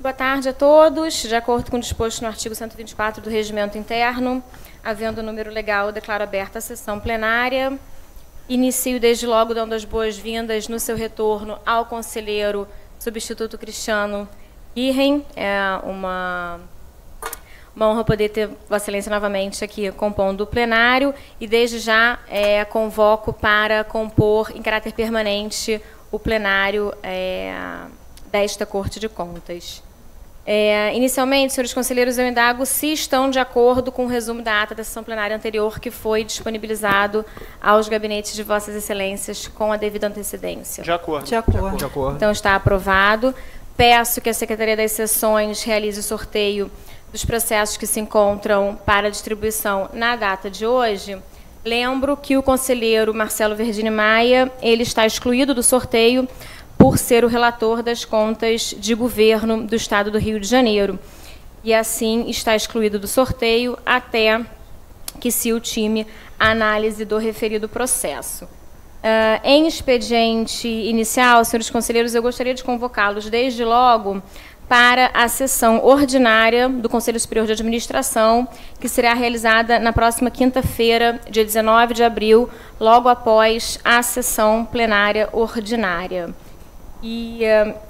Boa tarde a todos. De acordo com o disposto no artigo 124 do Regimento Interno, havendo o número legal, eu declaro aberta a sessão plenária. Inicio desde logo dando as boas-vindas no seu retorno ao conselheiro substituto Cristiano Irren. É uma honra poder ter Vossa Excelência novamente aqui compondo o plenário e desde já convoco para compor em caráter permanente o plenário desta Corte de Contas. Inicialmente, senhores conselheiros, eu indago se estão de acordo com o resumo da ata da sessão plenária anterior que foi disponibilizado aos gabinetes de Vossas Excelências com a devida antecedência. De acordo. De acordo. De acordo. Então, está aprovado. Peço que a Secretaria das Sessões realize o sorteio dos processos que se encontram para distribuição na data de hoje. Lembro que o conselheiro Marcelo Verdini Maia, ele está excluído do sorteio por ser o relator das contas de governo do Estado do Rio de Janeiro. E, assim, está excluído do sorteio até que se ultime a análise do referido processo. Em expediente inicial, senhores conselheiros, eu gostaria de convocá-los desde logo para a sessão ordinária do Conselho Superior de Administração, que será realizada na próxima quinta-feira, dia 19 de abril, logo após a sessão plenária ordinária. E,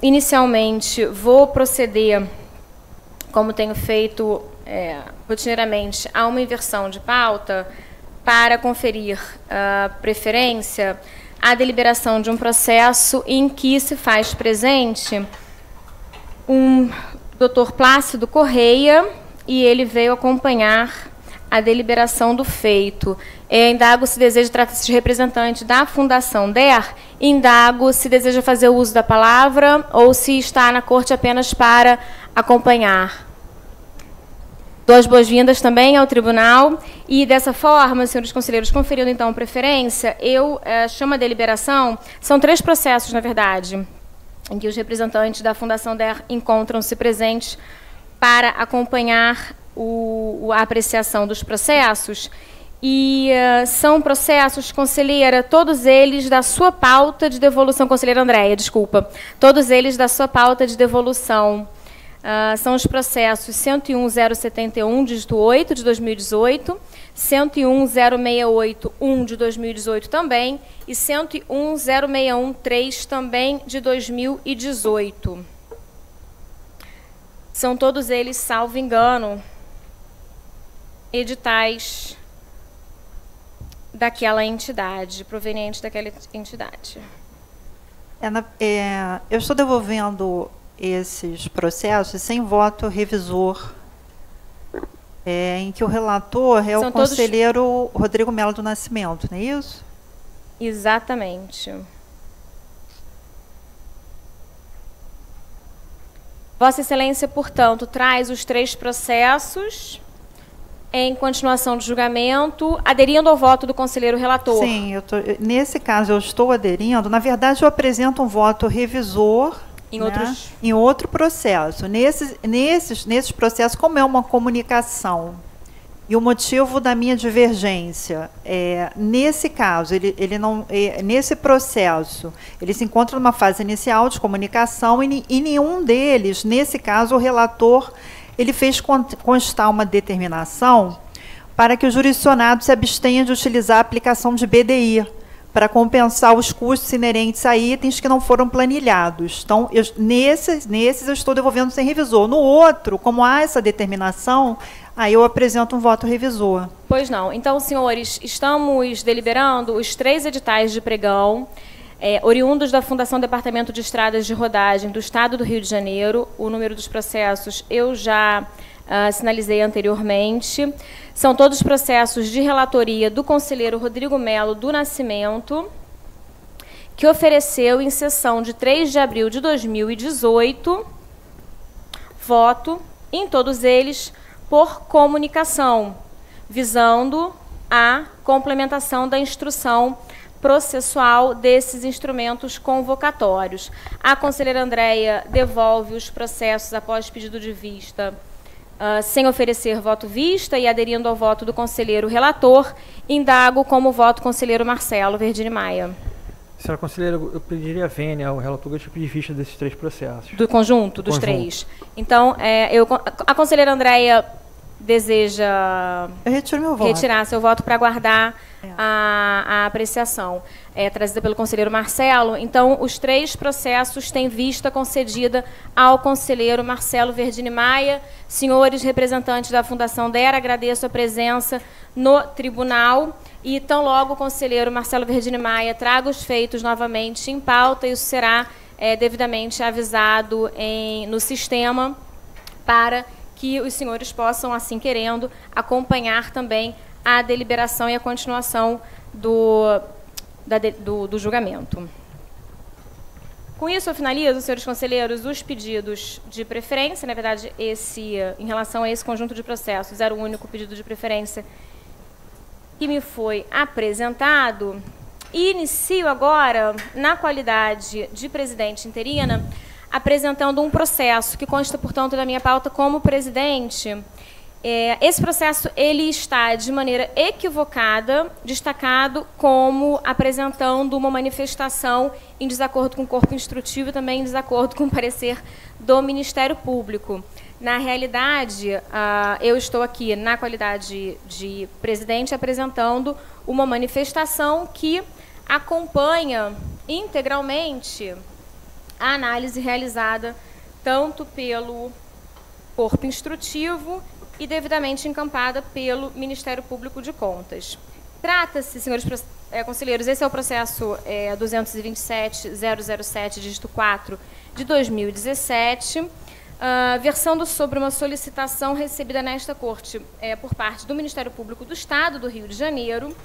inicialmente, vou proceder, como tenho feito rotineiramente, a uma inversão de pauta para conferir preferência à deliberação de um processo em que se faz presente um Dr. Plácido Correia e ele veio acompanhar a deliberação do feito. Indago se deseja tratar-se de representante da Fundação DER, indago se deseja fazer uso da palavra ou se está na corte apenas para acompanhar. Dou as boas-vindas também ao tribunal e, dessa forma, senhores conselheiros, conferindo então preferência, eu chamo a deliberação, são 3 processos, na verdade, em que os representantes da Fundação DER encontram-se presentes para acompanhar a apreciação dos processos. E são processos, conselheira, todos eles da sua pauta de devolução, conselheira Andréia, desculpa, todos eles da sua pauta de devolução. São os processos 101.071, dígito 8, de 2018, 101.068.1, de 2018 também, e 101.061.3, também de 2018. São todos eles, salvo engano, editais daquela entidade, provenientes daquela entidade. Eu estou devolvendo esses processos sem voto revisor, em que o relator é o conselheiro Rodrigo Melo do Nascimento, não é isso? Exatamente. Vossa Excelência, portanto, traz os 3 processos em continuação do julgamento, aderindo ao voto do conselheiro relator. Sim, nesse caso eu estou aderindo. Na verdade, eu apresento um voto revisor em outro processo. Nesses processos, como é uma comunicação, e o motivo da minha divergência, nesse caso, nesse processo, ele se encontra numa fase inicial de comunicação e nenhum deles, nesse caso, o relator ele fez constar uma determinação para que o jurisdicionado se abstenha de utilizar a aplicação de BDI para compensar os custos inerentes a itens que não foram planilhados. Então, nesses eu estou devolvendo sem revisor. No outro, como há essa determinação, aí eu apresento um voto revisor. Pois não. Então, senhores, estamos deliberando os 3 editais de pregão, oriundos da Fundação Departamento de Estradas de Rodagem do Estado do Rio de Janeiro. O número dos processos eu já sinalizei anteriormente. São todos processos de relatoria do conselheiro Rodrigo Melo do Nascimento, que ofereceu em sessão de 3 de abril de 2018, voto em todos eles por comunicação, visando a complementação da instrução processual desses instrumentos convocatórios. A conselheira Andréia devolve os processos após pedido de vista, sem oferecer voto vista e aderindo ao voto do conselheiro relator, indago como voto conselheiro Marcelo Verdini Maia. Senhora conselheira, eu pediria a vênia ao relator tipo de vista desses 3 processos. Do conjunto, dos 3. Então, a conselheira Andréia deseja retirar seu voto para aguardar a apreciação trazida pelo conselheiro Marcelo. Então, os 3 processos têm vista concedida ao conselheiro Marcelo Verdini Maia. Senhores representantes da Fundação DERA, agradeço a presença no tribunal e tão logo o conselheiro Marcelo Verdini Maia traga os feitos novamente em pauta, isso será devidamente avisado no sistema para que os senhores possam, assim querendo, acompanhar também a deliberação e a continuação do julgamento. Com isso, eu finalizo, senhores conselheiros, os pedidos de preferência. Na verdade, em relação a esse conjunto de processos, era o único pedido de preferência que me foi apresentado. E inicio agora, na qualidade de presidente interina, apresentando um processo que consta, portanto, da minha pauta como presidente. Esse processo ele está, de maneira equivocada, destacado como apresentando uma manifestação em desacordo com o corpo instrutivo e também em desacordo com o parecer do Ministério Público. Na realidade, eu estou aqui, na qualidade de presidente, apresentando uma manifestação que acompanha integralmente a análise realizada tanto pelo corpo instrutivo e devidamente encampada pelo Ministério Público de Contas. Trata-se, senhores conselheiros, esse é o processo 227.007, dígito 4, de 2017, versando sobre uma solicitação recebida nesta Corte por parte do Ministério Público do Estado do Rio de Janeiro,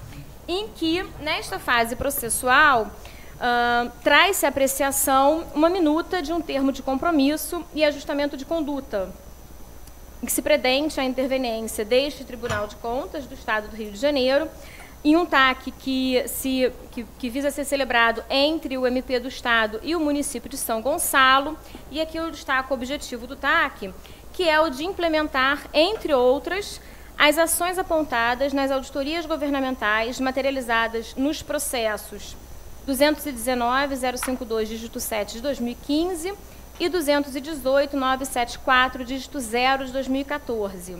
em que, nesta fase processual, traz-se à apreciação uma minuta de um termo de compromisso e ajustamento de conduta, em que se predente a interveniência deste Tribunal de Contas do Estado do Rio de Janeiro em um TAC que visa ser celebrado entre o MP do Estado e o município de São Gonçalo. E aqui eu destaco o objetivo do TAC, que é o de implementar, entre outras, as ações apontadas nas auditorias governamentais materializadas nos processos 219.052, dígito 7, de 2015 e 218.974, dígito 0, de 2014,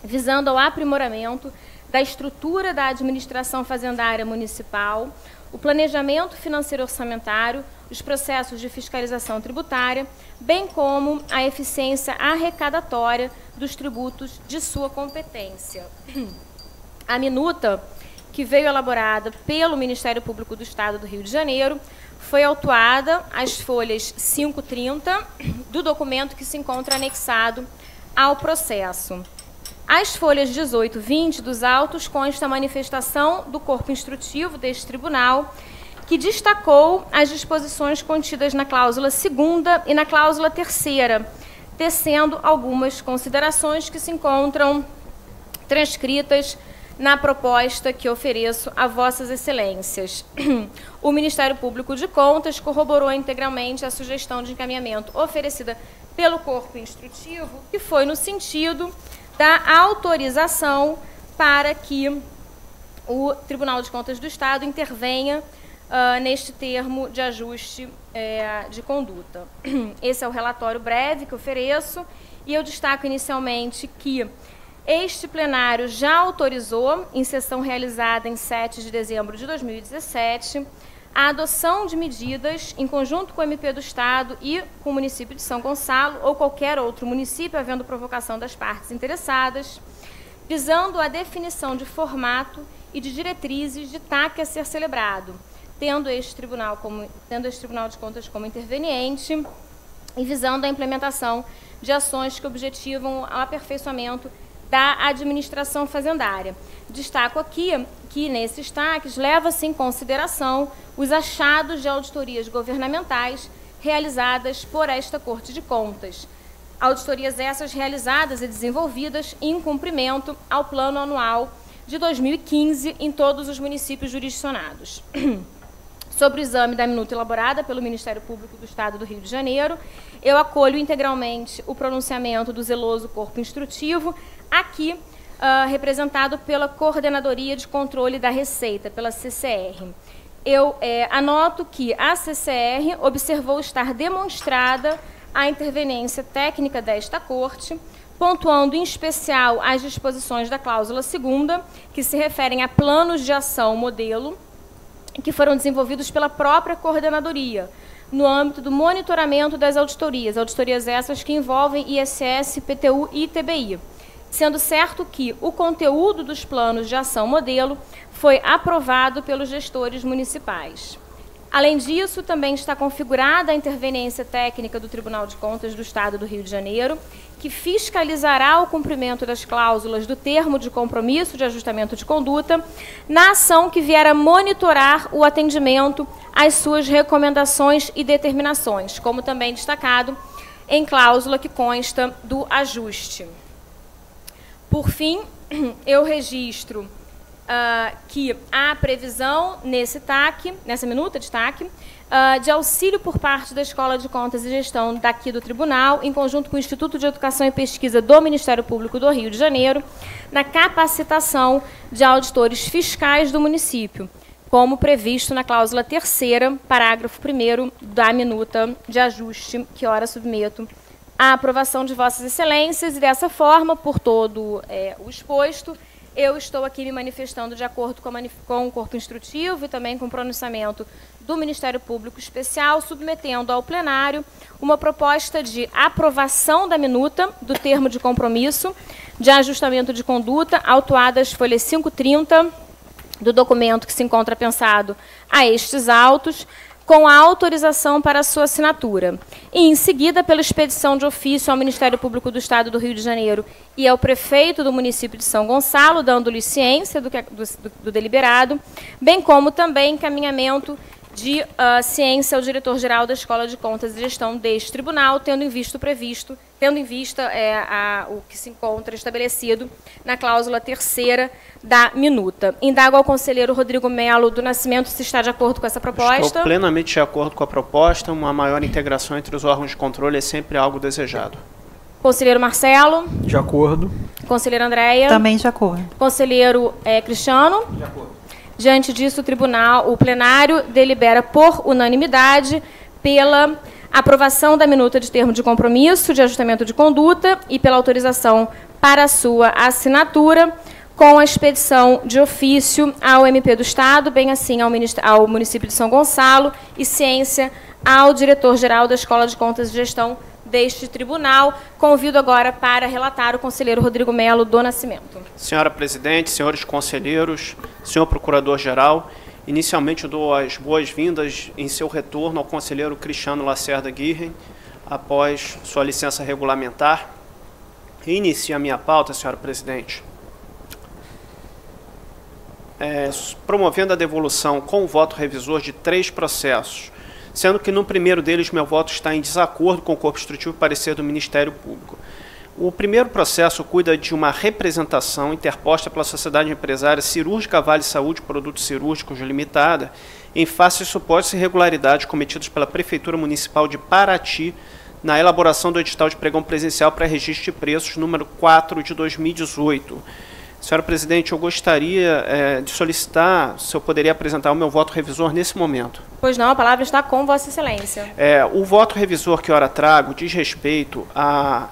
visando ao aprimoramento da estrutura da administração fazendária municipal, o planejamento financeiro orçamentário, os processos de fiscalização tributária, bem como a eficiência arrecadatória dos tributos de sua competência. A minuta, que veio elaborada pelo Ministério Público do Estado do Rio de Janeiro, foi autuada às folhas 530 do documento que se encontra anexado ao processo. As folhas 18 e 20 dos autos consta a manifestação do corpo instrutivo deste tribunal, que destacou as disposições contidas na cláusula 2ª e na cláusula 3ª, tecendo algumas considerações que se encontram transcritas na proposta que ofereço a vossas excelências. O Ministério Público de Contas corroborou integralmente a sugestão de encaminhamento oferecida pelo corpo instrutivo, que foi no sentido da autorização para que o Tribunal de Contas do Estado intervenha neste termo de ajuste de conduta. Esse é o relatório breve que ofereço, e eu destaco inicialmente que este plenário já autorizou, em sessão realizada em 7 de dezembro de 2017, a adoção de medidas em conjunto com o MP do Estado e com o município de São Gonçalo ou qualquer outro município, havendo provocação das partes interessadas, visando a definição de formato e de diretrizes de TAC a ser celebrado, tendo este Tribunal de Contas como interveniente e visando a implementação de ações que objetivam o aperfeiçoamento da administração fazendária. Destaco aqui que, nesses TACs, leva-se em consideração os achados de auditorias governamentais realizadas por esta Corte de Contas. Auditorias essas realizadas e desenvolvidas em cumprimento ao Plano Anual de 2015 em todos os municípios jurisdicionados. Sobre o exame da minuta elaborada pelo Ministério Público do Estado do Rio de Janeiro, eu acolho integralmente o pronunciamento do zeloso corpo instrutivo, aqui representado pela Coordenadoria de Controle da Receita, pela CCR. Eu anoto que a CCR observou estar demonstrada a interveniência técnica desta Corte, pontuando em especial as disposições da cláusula 2ª, que se referem a planos de ação modelo, que foram desenvolvidos pela própria Coordenadoria, no âmbito do monitoramento das auditorias essas que envolvem ISS, PTU e ITBI, sendo certo que o conteúdo dos planos de ação modelo foi aprovado pelos gestores municipais. Além disso, também está configurada a interveniência técnica do Tribunal de Contas do Estado do Rio de Janeiro, que fiscalizará o cumprimento das cláusulas do termo de compromisso de ajustamento de conduta, na ação que vier a monitorar o atendimento às suas recomendações e determinações, como também destacado em cláusula que consta do ajuste. Por fim, eu registro que há previsão nessa minuta de TAC, de auxílio por parte da Escola de Contas e Gestão daqui do Tribunal, em conjunto com o Instituto de Educação e Pesquisa do Ministério Público do Rio de Janeiro, na capacitação de auditores fiscais do município, como previsto na cláusula 3ª, parágrafo 1º da minuta de ajuste, que ora submeto à aprovação de Vossas Excelências, e dessa forma, por todo o exposto, eu estou aqui me manifestando de acordo com o corpo instrutivo e também com o pronunciamento do Ministério Público Especial, submetendo ao plenário uma proposta de aprovação da minuta do termo de compromisso de ajustamento de conduta, autuada às folhas 530 do documento que se encontra pensado a estes autos, com a autorização para sua assinatura. E, em seguida, pela expedição de ofício ao Ministério Público do Estado do Rio de Janeiro e ao prefeito do município de São Gonçalo, dando-lhe ciência do deliberado, bem como também encaminhamento de ciência ao diretor-geral da Escola de Contas e Gestão deste tribunal, tendo em vista o que se encontra estabelecido na cláusula 3ª da minuta. Indago ao conselheiro Rodrigo Melo do Nascimento se está de acordo com essa proposta. Estou plenamente de acordo com a proposta. Uma maior integração entre os órgãos de controle é sempre algo desejado. Conselheiro Marcelo. De acordo. Conselheira Andréia. Também de acordo. Conselheiro Cristiano. De acordo. Diante disso, o plenário delibera por unanimidade pela aprovação da minuta de termo de compromisso de ajustamento de conduta e pela autorização para sua assinatura, com a expedição de ofício ao MP do Estado, bem assim ao município de São Gonçalo, e ciência ao diretor-geral da Escola de Contas e Gestão deste tribunal. Convido agora para relatar o conselheiro Rodrigo Melo do Nascimento. Senhora Presidente, senhores conselheiros, senhor Procurador-Geral, inicialmente eu dou as boas-vindas em seu retorno ao conselheiro Cristiano Lacerda Guirren, após sua licença regulamentar. Inicio a minha pauta, senhora Presidente, promovendo a devolução com o voto revisor de 3 processos, sendo que no primeiro deles meu voto está em desacordo com o corpo instrutivo e parecer do Ministério Público. O primeiro processo cuida de uma representação interposta pela Sociedade Empresária Cirúrgica Vale Saúde Produtos Cirúrgicos Limitada, em face de supostas irregularidades cometidas pela Prefeitura Municipal de Paraty na elaboração do edital de pregão presencial para registro de preços número 4 de 2018. Senhora Presidente, eu gostaria de solicitar se eu poderia apresentar o meu voto revisor nesse momento. Pois não, a palavra está com Vossa Excelência. O voto revisor que ora trago diz respeito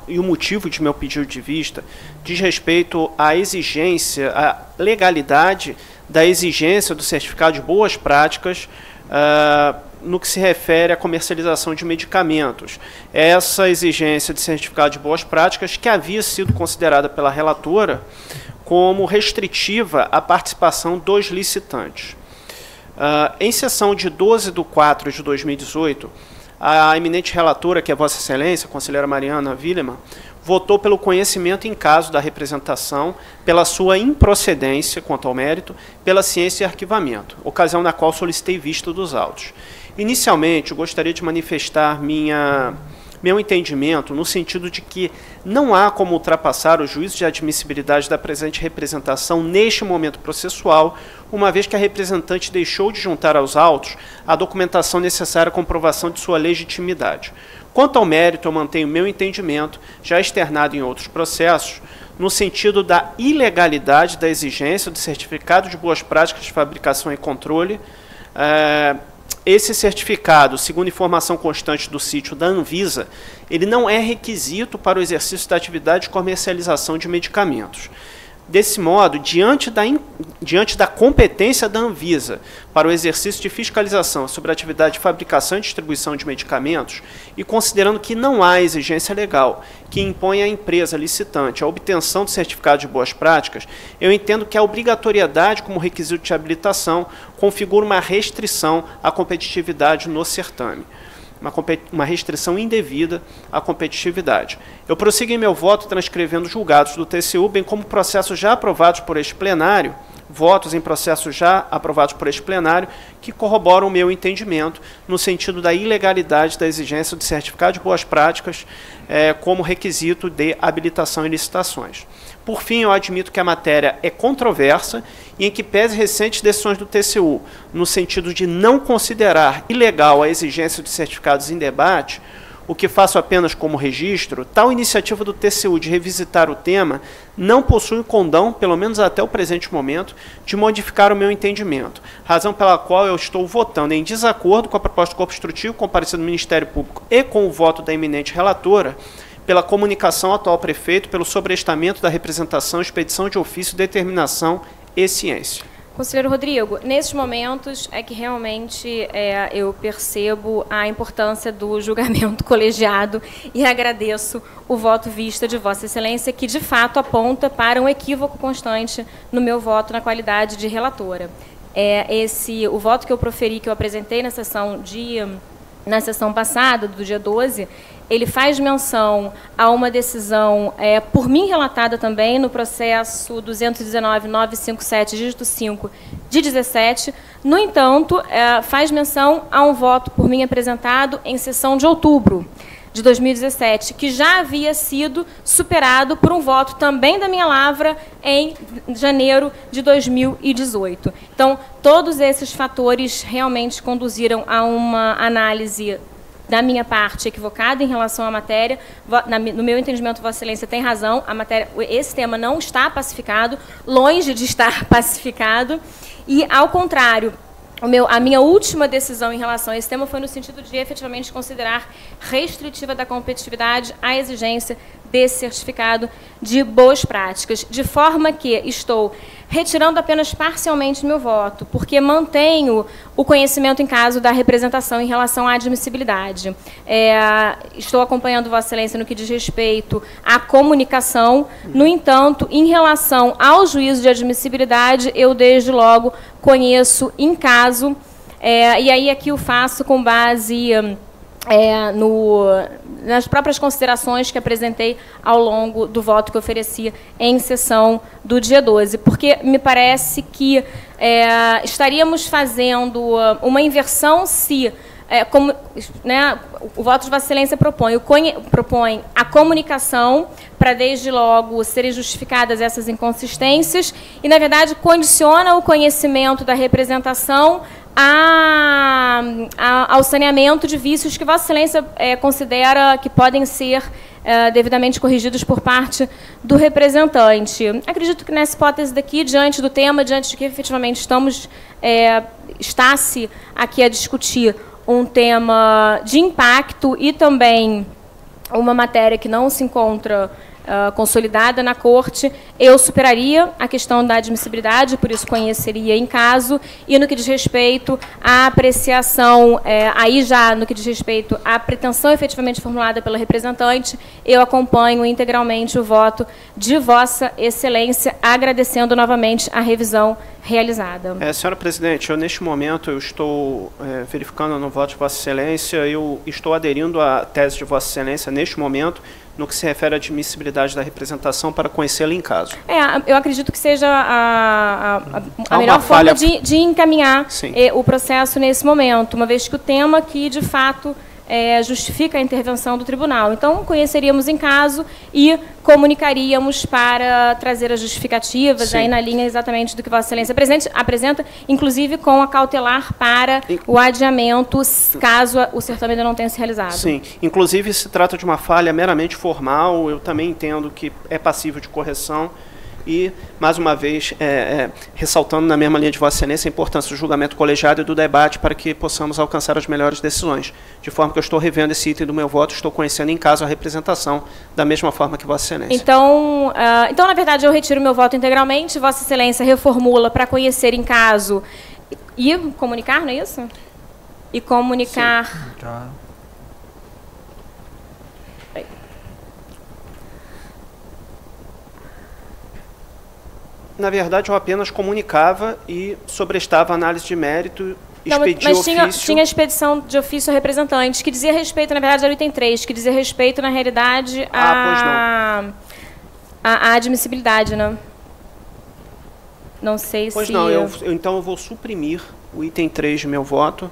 e o motivo de meu pedido de vista diz respeito à exigência, à legalidade da exigência do certificado de boas práticas no que se refere à comercialização de medicamentos. Essa exigência de certificado de boas práticas que havia sido considerada pela relatora como restritiva à participação dos licitantes. Em sessão de 12/4/2018, a eminente relatora, que é Vossa Excelência, a conselheira Mariana Willemann, votou pelo conhecimento em caso da representação, pela sua improcedência quanto ao mérito, pela ciência e arquivamento, ocasião na qual solicitei vista dos autos. Inicialmente, eu gostaria de manifestar meu entendimento no sentido de que não há como ultrapassar o juízo de admissibilidade da presente representação neste momento processual, uma vez que a representante deixou de juntar aos autos a documentação necessária à comprovação de sua legitimidade. Quanto ao mérito, eu mantenho meu entendimento, já externado em outros processos, no sentido da ilegalidade da exigência do certificado de boas práticas de fabricação e controle. Esse certificado, segundo informação constante do sítio da Anvisa, ele não é requisito para o exercício da atividade de comercialização de medicamentos. Desse modo, diante da competência da Anvisa para o exercício de fiscalização sobre a atividade de fabricação e distribuição de medicamentos, e considerando que não há exigência legal que impõe à empresa licitante a obtenção do certificado de boas práticas, eu entendo que a obrigatoriedade como requisito de habilitação configura uma restrição à competitividade no certame. Uma restrição indevida à competitividade. Eu prossigo em meu voto transcrevendo julgados do TCU, bem como processos já aprovados por este plenário, votos em processos já aprovados por este plenário, que corroboram o meu entendimento no sentido da ilegalidade da exigência do certificado de boas práticas como requisito de habilitação e licitações. Por fim, eu admito que a matéria é controversa e em que pese recentes decisões do TCU, no sentido de não considerar ilegal a exigência de certificados em debate, o que faço apenas como registro, tal iniciativa do TCU de revisitar o tema não possui condão, pelo menos até o presente momento, de modificar o meu entendimento, razão pela qual eu estou votando em desacordo com a proposta do corpo instrutivo comparecida do Ministério Público e com o voto da eminente relatora, pela comunicação ao atual prefeito, pelo sobrestamento da representação, expedição de ofício, determinação e ciência. Conselheiro Rodrigo, nesses momentos é que realmente eu percebo a importância do julgamento colegiado e agradeço o voto vista de Vossa Excelência, que de fato aponta para um equívoco constante no meu voto na qualidade de relatora. O voto que eu proferi, que eu apresentei na sessão passada, do dia 12, ele faz menção a uma decisão, por mim relatada também, no processo 219.957, dígito 5, de 17. No entanto, faz menção a um voto por mim apresentado em sessão de outubro de 2017, que já havia sido superado por um voto também da minha lavra em janeiro de 2018. Então, todos esses fatores realmente conduziram a uma análise da minha parte, equivocada em relação à matéria. No meu entendimento, Vossa Excelência tem razão, esse tema não está pacificado, longe de estar pacificado, e, ao contrário, a minha última decisão em relação a esse tema foi no sentido de efetivamente considerar restritiva da competitividade a exigência desse certificado de boas práticas, de forma que estou retirando apenas parcialmente meu voto, porque mantenho o conhecimento em caso da representação em relação à admissibilidade. Estou acompanhando Vossa Excelência no que diz respeito à comunicação. No entanto, em relação ao juízo de admissibilidade, eu desde logo conheço em caso, e aí aqui o faço com base nas próprias considerações que apresentei ao longo do voto que ofereci em sessão do dia 12, porque me parece que estaríamos fazendo uma inversão se, o voto de Vossa Excelência propõe a comunicação para, desde logo, serem justificadas essas inconsistências e, na verdade, condiciona o conhecimento da representação ao saneamento de vícios que Vossa Excelência considera que podem ser devidamente corrigidos por parte do representante. Acredito que nessa hipótese daqui, diante do tema, diante de que efetivamente está-se aqui a discutir um tema de impacto e também uma matéria que não se encontra consolidada na Corte, eu superaria a questão da admissibilidade, por isso conheceria em caso, e no que diz respeito à apreciação, aí já no que diz respeito à pretensão efetivamente formulada pela representante, eu acompanho integralmente o voto de Vossa Excelência, agradecendo novamente a revisão realizada. Senhora Presidente, neste momento eu estou verificando no voto de Vossa Excelência, eu estou aderindo à tese de Vossa Excelência neste momento, no que se refere à admissibilidade da representação para conhecê-la em caso. Eu acredito que seja a melhor forma de encaminhar o processo nesse momento, uma vez que o tema aqui, de fato, justifica a intervenção do tribunal. Então, conheceríamos em caso e comunicaríamos para trazer as justificativas, aí na linha exatamente do que Vossa Excelência apresenta, inclusive com a cautelar para o adiamento, caso o certame ainda não tenha se realizado. Sim, inclusive se trata de uma falha meramente formal, eu também entendo que é passível de correção. E, mais uma vez, ressaltando na mesma linha de Vossa Excelência a importância do julgamento colegiado e do debate para que possamos alcançar as melhores decisões. De forma que eu estou revendo esse item do meu voto, estou conhecendo em caso a representação da mesma forma que Vossa Excelência. Então, na verdade, eu retiro meu voto integralmente. Vossa Excelência reformula para conhecer em caso e comunicar, não é isso? E comunicar... Sim. Tá. Na verdade, eu apenas comunicava e sobrestava a análise de mérito, expedia ofício... Mas tinha expedição de ofício ao representante, que dizia respeito, na verdade, ao item 3, que dizia respeito, na realidade, à admissibilidade, né? Não sei se... Pois não, então eu vou suprimir o item 3 de meu voto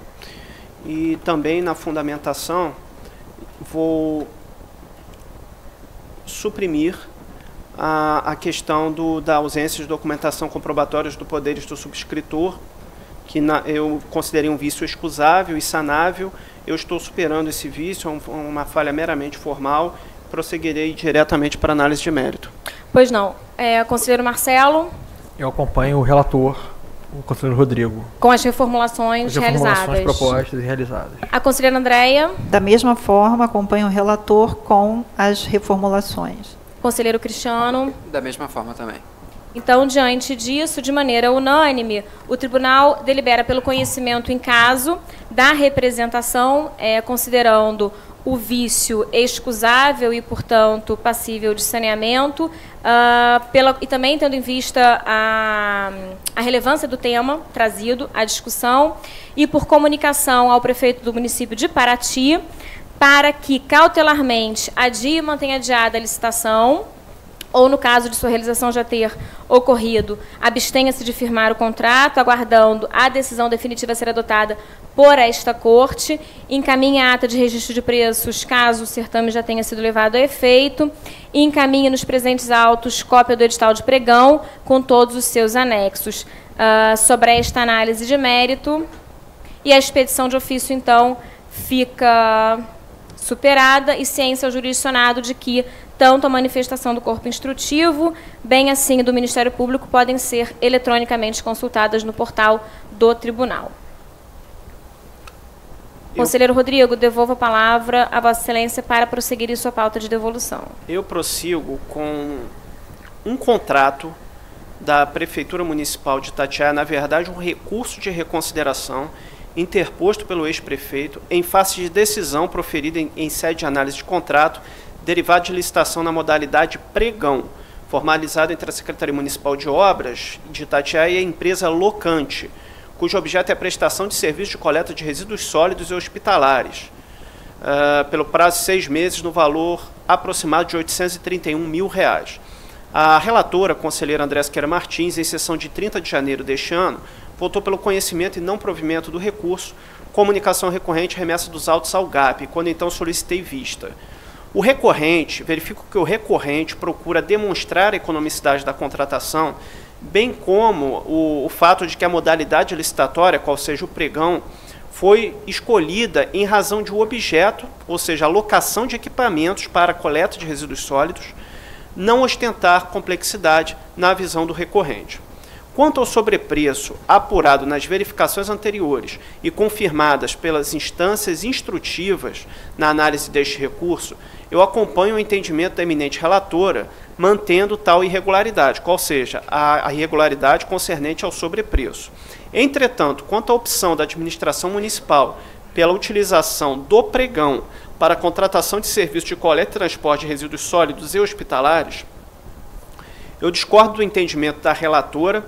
e também na fundamentação vou suprimir a questão da ausência de documentação comprobatória dos poderes do subscritor, que eu considerei um vício excusável e sanável. Eu estou superando esse vício, é uma falha meramente formal, prosseguirei diretamente para análise de mérito. Pois não. Conselheiro Marcelo? Eu acompanho o relator, o conselheiro Rodrigo. Com as reformulações realizadas. Propostas e realizadas. A conselheira Andréia? Da mesma forma, acompanho o relator com as reformulações. Conselheiro Cristiano? Da mesma forma também. Então, diante disso, de maneira unânime, o tribunal delibera pelo conhecimento em caso da representação, considerando o vício excusável e, portanto, passível de saneamento, e também tendo em vista a relevância do tema trazido à discussão, e por comunicação ao prefeito do município de Paraty, para que, cautelarmente, adie e mantenha adiada a licitação, ou, no caso de sua realização já ter ocorrido, abstenha-se de firmar o contrato, aguardando a decisão definitiva a ser adotada por esta Corte, encaminhe a ata de registro de preços, caso o certame já tenha sido levado a efeito, e encaminhe nos presentes autos cópia do edital de pregão, com todos os seus anexos. Sobre esta análise de mérito, e a expedição de ofício, então, fica superada, e ciência ao jurisdicionado de que tanto a manifestação do corpo instrutivo, bem assim do Ministério Público, podem ser eletronicamente consultadas no portal do Tribunal. Conselheiro Rodrigo, devolvo a palavra a Vossa Excelência para prosseguir em sua pauta de devolução. Eu prossigo com um contrato da Prefeitura Municipal de Itatiaia, na verdade, um recurso de reconsideração interposto pelo ex-prefeito em face de decisão proferida em sede de análise de contrato, derivado de licitação na modalidade pregão, formalizado entre a Secretaria Municipal de Obras de Itatiaia e a empresa locante, cujo objeto é a prestação de serviço de coleta de resíduos sólidos e hospitalares, pelo prazo de 6 meses, no valor aproximado de R$ 831 mil. A relatora, a conselheira Andréa Siqueira Martins, em sessão de 30 de janeiro deste ano, votou pelo conhecimento e não provimento do recurso, comunicação recorrente e remessa dos autos ao GAP, quando então solicitei vista. O recorrente, verifico que o recorrente procura demonstrar a economicidade da contratação, bem como o fato de que a modalidade licitatória, qual seja o pregão, foi escolhida em razão de um objeto, ou seja, a locação de equipamentos para a coleta de resíduos sólidos, não ostentar complexidade na visão do recorrente. Quanto ao sobrepreço apurado nas verificações anteriores e confirmadas pelas instâncias instrutivas na análise deste recurso, eu acompanho o entendimento da eminente relatora, mantendo tal irregularidade, qual seja, a irregularidade concernente ao sobrepreço. Entretanto, quanto à opção da administração municipal pela utilização do pregão para a contratação de serviços de coleta e transporte de resíduos sólidos e hospitalares, eu discordo do entendimento da relatora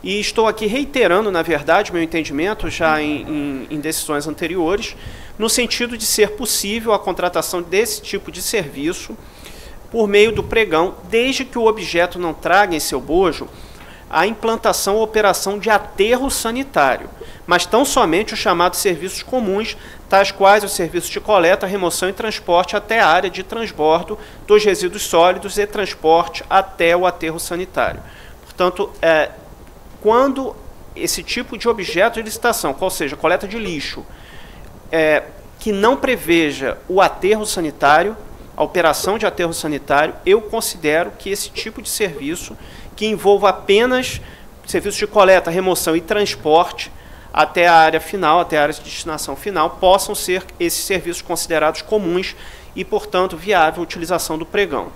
e estou aqui reiterando, na verdade, meu entendimento já em decisões anteriores, no sentido de ser possível a contratação desse tipo de serviço por meio do pregão, desde que o objeto não traga em seu bojo a implantação ou operação de aterro sanitário, mas tão somente os chamados serviços comuns, tais quais os serviços de coleta, remoção e transporte até a área de transbordo dos resíduos sólidos e transporte até o aterro sanitário. Portanto, quando esse tipo de objeto de licitação, qual seja, coleta de lixo, que não preveja o aterro sanitário, a operação de aterro sanitário, eu considero que esse tipo de serviço, que envolva apenas serviços de coleta, remoção e transporte até a área final, até a área de destinação final, possam ser esses serviços considerados comuns e, portanto, viável a utilização do pregão.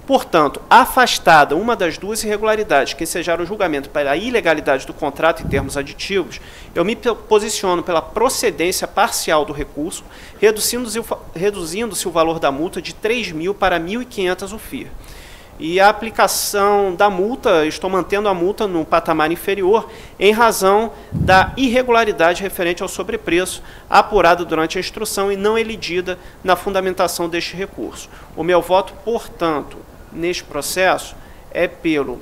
Portanto, afastada uma das duas irregularidades que ensejaram o julgamento pela ilegalidade do contrato em termos aditivos, eu me posiciono pela procedência parcial do recurso, reduzindo-se o valor da multa de 3.000 para 1.500 UFIR. E a aplicação da multa, estou mantendo a multa no patamar inferior, em razão da irregularidade referente ao sobrepreço apurado durante a instrução e não elidida na fundamentação deste recurso. O meu voto, portanto, neste processo é pelo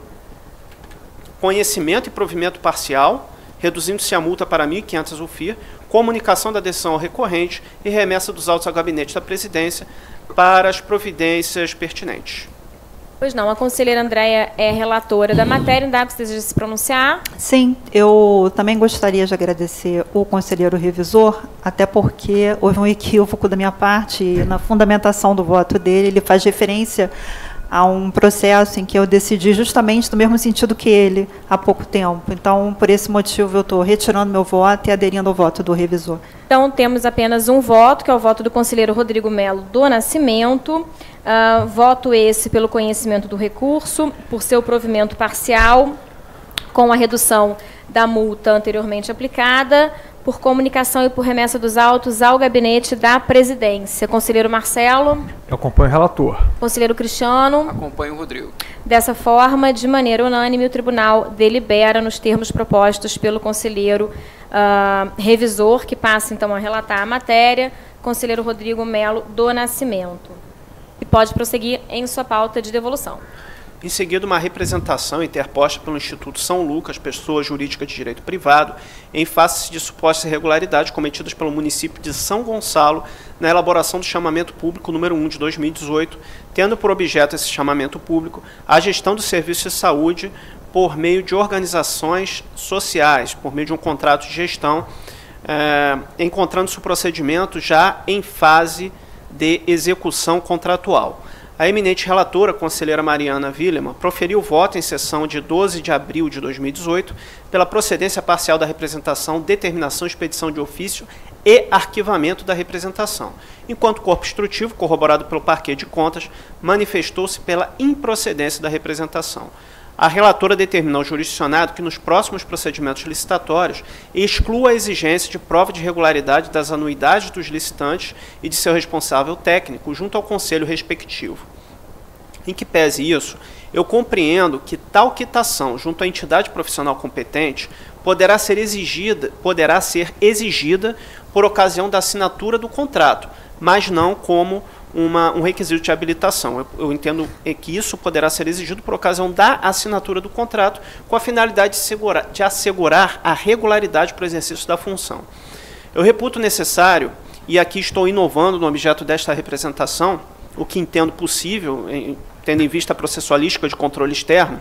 conhecimento e provimento parcial, reduzindo-se a multa para 1.500 UFIR, comunicação da decisão ao recorrente e remessa dos autos ao gabinete da presidência para as providências pertinentes. Pois não, a conselheira Andréia é relatora da matéria, ainda que você deseja se pronunciar? Sim, eu também gostaria de agradecer o conselheiro revisor, até porque houve um equívoco da minha parte na fundamentação do voto dele. Ele faz referência a um processo em que eu decidi justamente no mesmo sentido que ele há pouco tempo. Então, por esse motivo, eu estou retirando meu voto e aderindo ao voto do revisor. Então, temos apenas um voto, que é o voto do conselheiro Rodrigo Melo do Nascimento. Voto esse pelo conhecimento do recurso, por seu provimento parcial, com a redução da multa anteriormente aplicada, por comunicação e por remessa dos autos ao gabinete da presidência. Conselheiro Marcelo. Eu acompanho o relator. Conselheiro Cristiano. Acompanho o Rodrigo. Dessa forma, de maneira unânime, o tribunal delibera nos termos propostos pelo conselheiro revisor, que passa, então, a relatar a matéria, conselheiro Rodrigo Melo do Nascimento. E pode prosseguir em sua pauta de devolução. Em seguida, uma representação interposta pelo Instituto São Lucas, pessoa jurídica de direito privado, em face de supostas irregularidades cometidas pelo município de São Gonçalo na elaboração do chamamento público número 1 de 2018, tendo por objeto esse chamamento público a gestão do serviço de saúde por meio de organizações sociais, por meio de um contrato de gestão, encontrando-se o procedimento já em fase de execução contratual. A eminente relatora, conselheira Mariana Villeman, proferiu voto em sessão de 12 de abril de 2018 pela procedência parcial da representação, determinação, expedição de ofício e arquivamento da representação, enquanto o corpo instrutivo, corroborado pelo parquê de contas, manifestou-se pela improcedência da representação. A relatora determinou ao jurisdicionado que nos próximos procedimentos licitatórios exclua a exigência de prova de regularidade das anuidades dos licitantes e de seu responsável técnico junto ao conselho respectivo. Em que pese isso, eu compreendo que tal quitação junto à entidade profissional competente poderá ser exigida por ocasião da assinatura do contrato, mas não como um requisito de habilitação. Eu entendo que isso poderá ser exigido por ocasião da assinatura do contrato, com a finalidade de assegurar a regularidade para o exercício da função. Eu reputo necessário, e aqui estou inovando no objeto desta representação, o que entendo possível, tendo em vista a processualística de controle externo.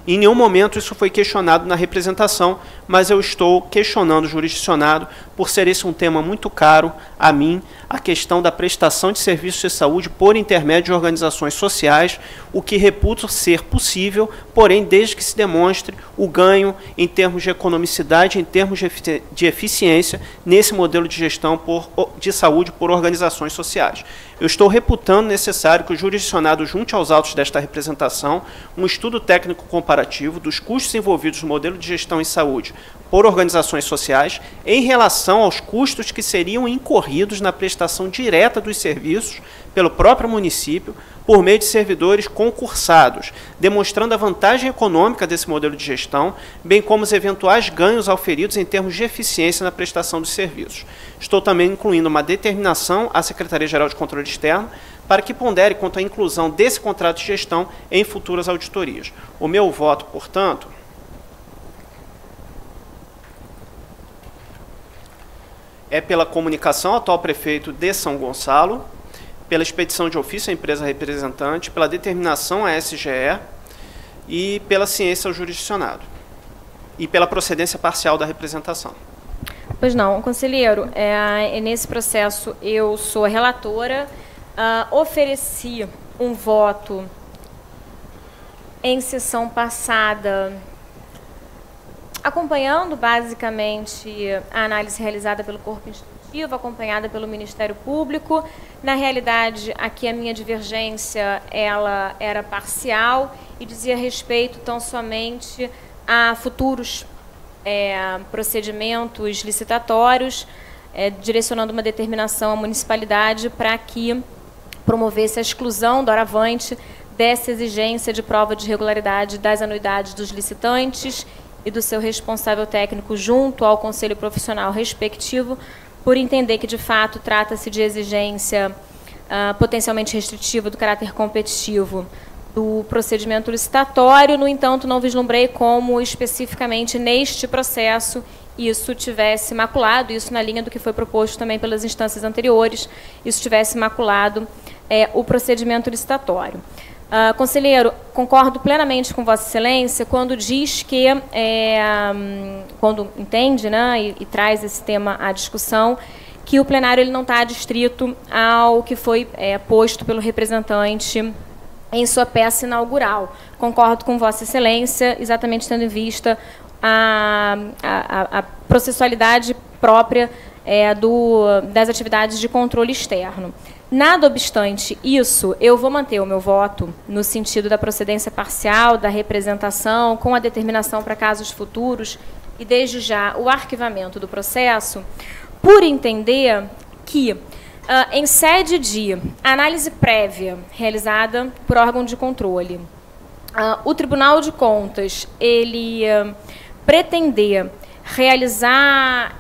Em nenhum momento isso foi questionado na representação, mas eu estou questionando o jurisdicionado por ser esse um tema muito caro a mim, a questão da prestação de serviços de saúde por intermédio de organizações sociais, o que reputo ser possível, porém desde que se demonstre o ganho em termos de economicidade, em termos de eficiência nesse modelo de gestão de saúde por organizações sociais. Eu estou reputando necessário que o jurisdicionado junte aos autos desta representação um estudo técnico comparativo dos custos envolvidos no modelo de gestão em saúde por organizações sociais em relação aos custos que seriam incorridos na prestação direta dos serviços pelo próprio município por meio de servidores concursados, demonstrando a vantagem econômica desse modelo de gestão, bem como os eventuais ganhos auferidos em termos de eficiência na prestação dos serviços. Estou também incluindo uma determinação à Secretaria-Geral de Controle Externo para que pondere quanto à inclusão desse contrato de gestão em futuras auditorias. O meu voto, portanto, é pela comunicação ao atual prefeito de São Gonçalo, pela expedição de ofício à empresa representante, pela determinação à SGE e pela ciência ao jurisdicionado. E pela procedência parcial da representação. Pois não, conselheiro, nesse processo eu sou a relatora, ofereci um voto em sessão passada, acompanhando basicamente a análise realizada pelo corpo instrutivo, acompanhada pelo Ministério Público. Na realidade, aqui a minha divergência ela era parcial e dizia respeito tão somente a futuros procedimentos licitatórios, direcionando uma determinação à municipalidade para que promovesse a exclusão doravante dessa exigência de prova de regularidade das anuidades dos licitantes e do seu responsável técnico junto ao conselho profissional respectivo, por entender que, de fato, trata-se de exigência potencialmente restritiva do caráter competitivo do procedimento licitatório. No entanto, não vislumbrei como especificamente neste processo isso tivesse maculado, isso na linha do que foi proposto também pelas instâncias anteriores, isso tivesse maculado o procedimento licitatório. Conselheiro, concordo plenamente com Vossa Excelência quando diz que, quando entende, né, e traz esse tema à discussão, que o plenário ele não está adstrito ao que foi posto pelo representante em sua peça inaugural. Concordo com Vossa Excelência, exatamente tendo em vista a processualidade própria das atividades de controle externo. Nada obstante isso, eu vou manter o meu voto no sentido da procedência parcial, da representação, com a determinação para casos futuros e, desde já, o arquivamento do processo, por entender que, em sede de análise prévia realizada por órgão de controle, o Tribunal de Contas ele pretender realizar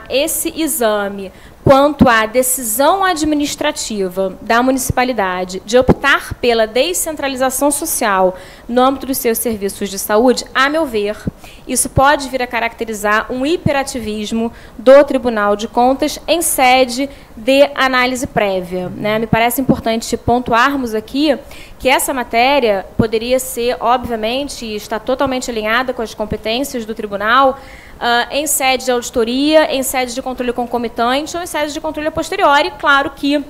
esse exame quanto à decisão administrativa da municipalidade de optar pela descentralização social no âmbito dos seus serviços de saúde, a meu ver, isso pode vir a caracterizar um hiperativismo do Tribunal de Contas em sede de análise prévia, né? Me parece importante pontuarmos aqui que essa matéria poderia ser, obviamente, e está totalmente alinhada com as competências do tribunal, em sede de auditoria, em sede de controle concomitante ou em sede de controle a posteriori, claro que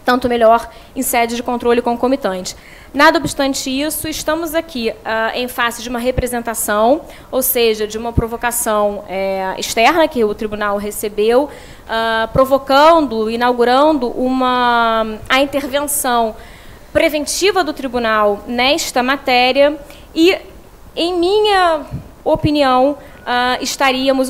tanto melhor em sede de controle concomitante. Nada obstante isso, estamos aqui em face de uma representação, ou seja, de uma provocação externa que o tribunal recebeu, provocando, inaugurando a intervenção preventiva do tribunal nesta matéria e, em minha opinião,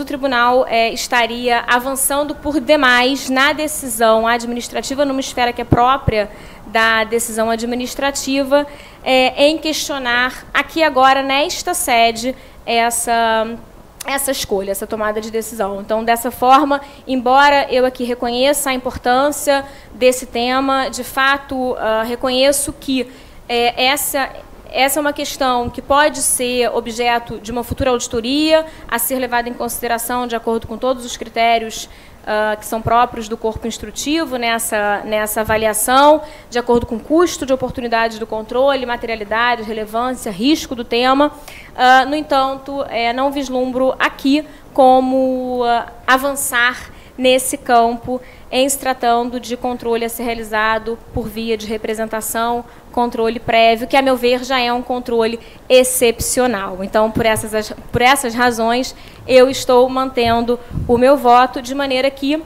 o tribunal estaria avançando por demais na decisão administrativa, numa esfera que é própria da decisão administrativa, em questionar aqui agora, nesta sede, essa escolha, essa tomada de decisão. Então, dessa forma, embora eu aqui reconheça a importância desse tema, de fato, reconheço que essa é uma questão que pode ser objeto de uma futura auditoria, a ser levada em consideração de acordo com todos os critérios que são próprios do corpo instrutivo nessa avaliação, de acordo com o custo de oportunidade do controle, materialidade, relevância, risco do tema. No entanto, não vislumbro aqui como avançar nesse campo, em se tratando de controle a ser realizado por via de representação, controle prévio, que, a meu ver, já é um controle excepcional. Então, por essas razões, eu estou mantendo o meu voto, de maneira que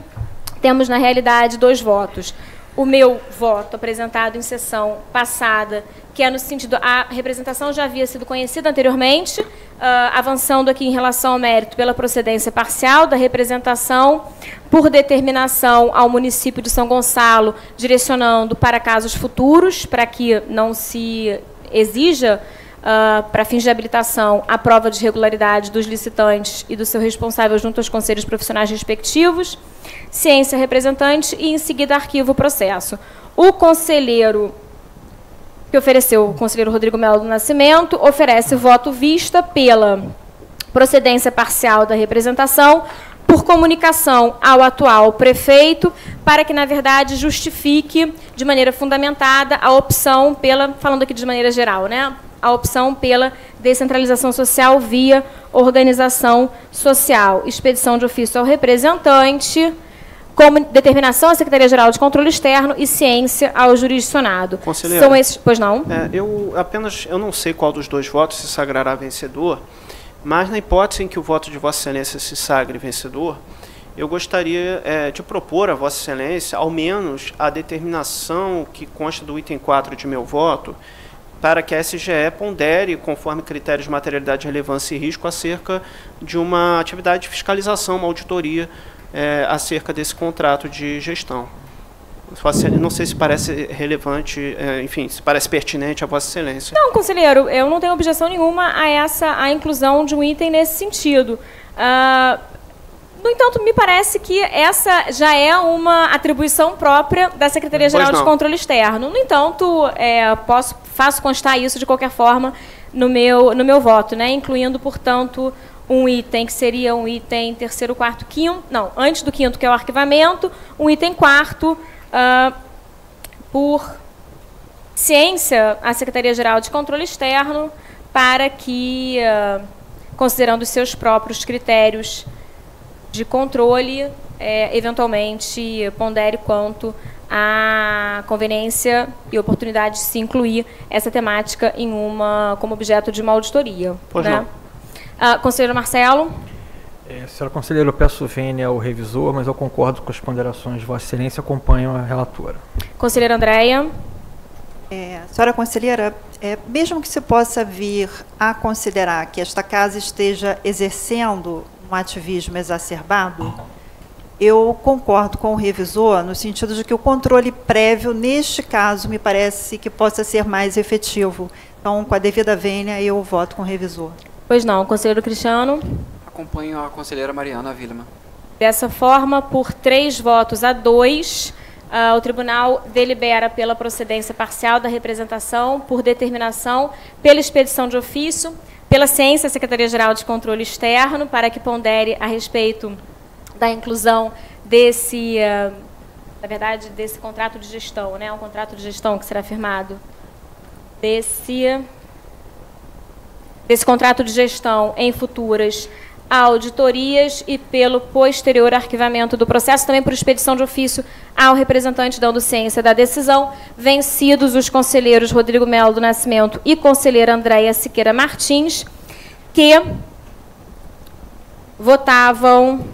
temos, na realidade, 2 votos. O meu voto apresentado em sessão passada, que é no sentido, a representação já havia sido conhecida anteriormente, avançando aqui em relação ao mérito pela procedência parcial da representação, por determinação ao município de São Gonçalo, direcionando para casos futuros, para que não se exija, para fins de habilitação, a prova de regularidade dos licitantes e do seu responsável junto aos conselhos profissionais respectivos, ciência representante e, em seguida, arquivo o processo. O conselheiro que ofereceu, o conselheiro Rodrigo Melo do Nascimento, oferece voto vista pela procedência parcial da representação, por comunicação ao atual prefeito, para que, na verdade, justifique de maneira fundamentada a opção pela, falando aqui de maneira geral, né, a opção pela descentralização social via organização social, expedição de ofício ao representante, como determinação à Secretaria-Geral de Controle Externo e ciência ao jurisdicionado. Conselheira, são esses, pois não? Eu não sei qual dos dois votos se sagrará vencedor, mas na hipótese em que o voto de Vossa Excelência se sagre vencedor, eu gostaria de propor a Vossa Excelência, ao menos, a determinação que consta do item 4 de meu voto, para que a SGE pondere, conforme critérios de materialidade, relevância e risco, acerca de uma atividade de fiscalização, uma auditoria, acerca desse contrato de gestão. Não sei se parece relevante, enfim, se parece pertinente a Vossa Excelência. Não, conselheiro, eu não tenho objeção nenhuma a inclusão de um item nesse sentido. No entanto, me parece que essa já é uma atribuição própria da Secretaria-Geral de Controle Externo. No entanto, faço constar isso de qualquer forma no meu voto, né? Incluindo, portanto, um item que seria um item terceiro, quarto, quinto, não, antes do quinto, que é o arquivamento, um item quarto, por ciência à Secretaria-Geral de Controle Externo, para que, considerando os seus próprios critérios de controle, eventualmente pondere quanto à conveniência e oportunidade de se incluir essa temática como objeto de uma auditoria. Pois né? não. Conselheiro Marcelo. Senhora conselheira, eu peço vênia ao revisor, mas eu concordo com as ponderações de Vossa Excelência, acompanho a relatora. Conselheira Andréia. Senhora conselheira, mesmo que se possa vir a considerar que esta casa esteja exercendo um ativismo exacerbado, eu concordo com o revisor no sentido de que o controle prévio, neste caso, me parece que possa ser mais efetivo. Então, com a devida vênia, eu voto com o revisor. Pois não. Conselheiro Cristiano. Acompanho a conselheira Mariana Wilma. Dessa forma, por 3-2, o tribunal delibera pela procedência parcial da representação, por determinação, pela expedição de ofício, pela ciência à Secretaria-Geral de Controle Externo, para que pondere a respeito da inclusão desse, na verdade, desse contrato de gestão, né? Um contrato de gestão que será firmado, desse contrato de gestão em futuras auditorias e pelo posterior arquivamento do processo, também por expedição de ofício ao representante dando ciência da decisão, vencidos os conselheiros Rodrigo Melo do Nascimento e conselheira Andréia Siqueira Martins, que votavam